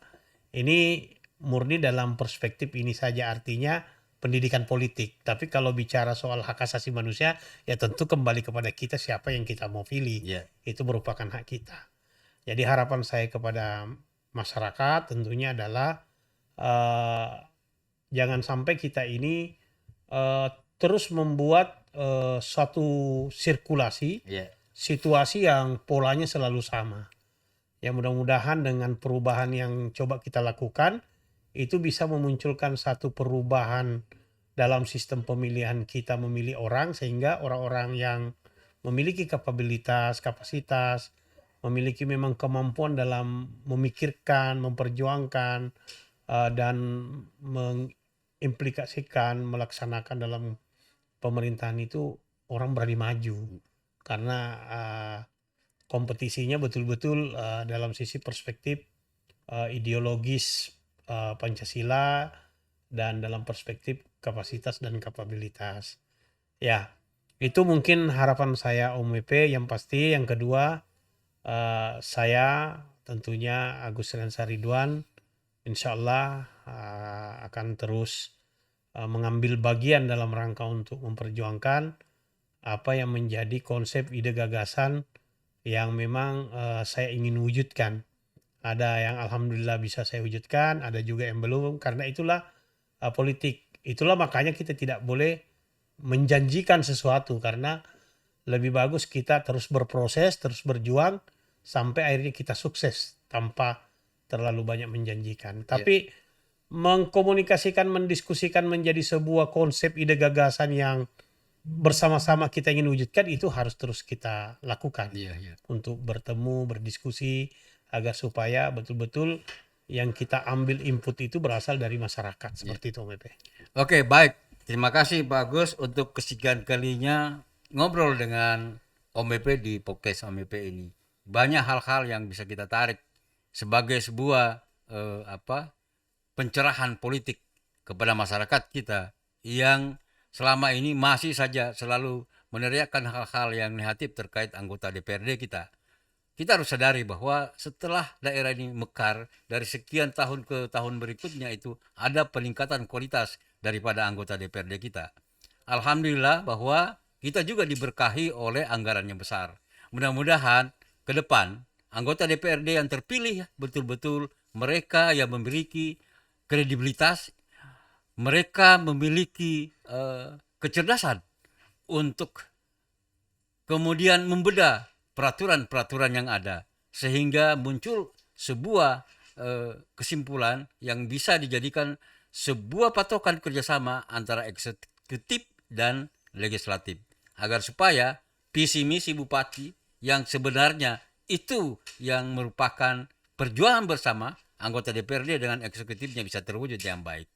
Ini murni dalam perspektif ini saja, artinya pendidikan politik. Tapi kalau bicara soal hak asasi manusia, ya tentu kembali kepada kita siapa yang kita mau pilih. ya, Itu merupakan hak kita. Jadi harapan saya kepada masyarakat tentunya adalah eh, jangan sampai kita ini eh, terus membuat suatu sirkulasi ya, situasi yang polanya selalu sama. Ya mudah-mudahan dengan perubahan yang coba kita lakukan itu bisa memunculkan satu perubahan dalam sistem pemilihan kita memilih orang, sehingga orang-orang yang memiliki kapabilitas, kapasitas, memiliki memang kemampuan dalam memikirkan, memperjuangkan dan mengimplikasikan, melaksanakan dalam pemerintahan itu, orang berani maju karena kompetisinya betul-betul dalam sisi perspektif ideologis Pancasila dan dalam perspektif kapasitas dan kapabilitas. Ya, itu mungkin harapan saya Om WP. Yang pasti yang kedua, saya tentunya Agus Rensa Ridwan insya Allah akan terus mengambil bagian dalam rangka untuk memperjuangkan apa yang menjadi konsep ide gagasan yang memang saya ingin wujudkan. Ada yang alhamdulillah bisa saya wujudkan, ada juga yang belum. Karena itulah politik. Itulah makanya kita tidak boleh menjanjikan sesuatu, karena lebih bagus kita terus berproses, terus berjuang sampai akhirnya kita sukses tanpa terlalu banyak menjanjikan. ya, Tapi mengkomunikasikan, mendiskusikan menjadi sebuah konsep ide gagasan yang bersama-sama kita ingin wujudkan, itu harus terus kita lakukan ya, ya. untuk bertemu, berdiskusi agar supaya betul-betul yang kita ambil input itu berasal dari masyarakat, Ya. seperti itu Om Epe. Oke, baik. Terima kasih Pak Agus untuk kesekian kalinya ngobrol dengan Om BP di podcast Om BP ini. Banyak hal-hal yang bisa kita tarik sebagai sebuah pencerahan politik kepada masyarakat kita yang selama ini masih saja selalu meneriakkan hal-hal yang negatif terkait anggota DPRD kita. Kita harus sadari bahwa setelah daerah ini mekar, dari sekian tahun ke tahun berikutnya itu ada peningkatan kualitas daripada anggota DPRD kita. Alhamdulillah bahwa kita juga diberkahi oleh anggaran yang besar. Mudah-mudahan ke depan anggota DPRD yang terpilih betul-betul mereka yang memiliki kredibilitas, mereka memiliki kecerdasan untuk kemudian membedah peraturan-peraturan yang ada sehingga muncul sebuah kesimpulan yang bisa dijadikan sebuah patokan kerjasama antara eksekutif dan legislatif agar supaya visi misi bupati yang sebenarnya itu yang merupakan perjuangan bersama anggota DPRD dengan eksekutifnya bisa terwujud yang baik.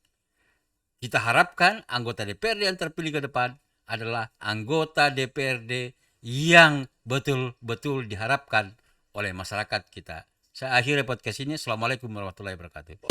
Kita harapkan anggota DPRD yang terpilih ke depan adalah anggota DPRD yang betul-betul diharapkan oleh masyarakat kita. Saya akhiri podcast ini. Assalamualaikum warahmatullahi wabarakatuh.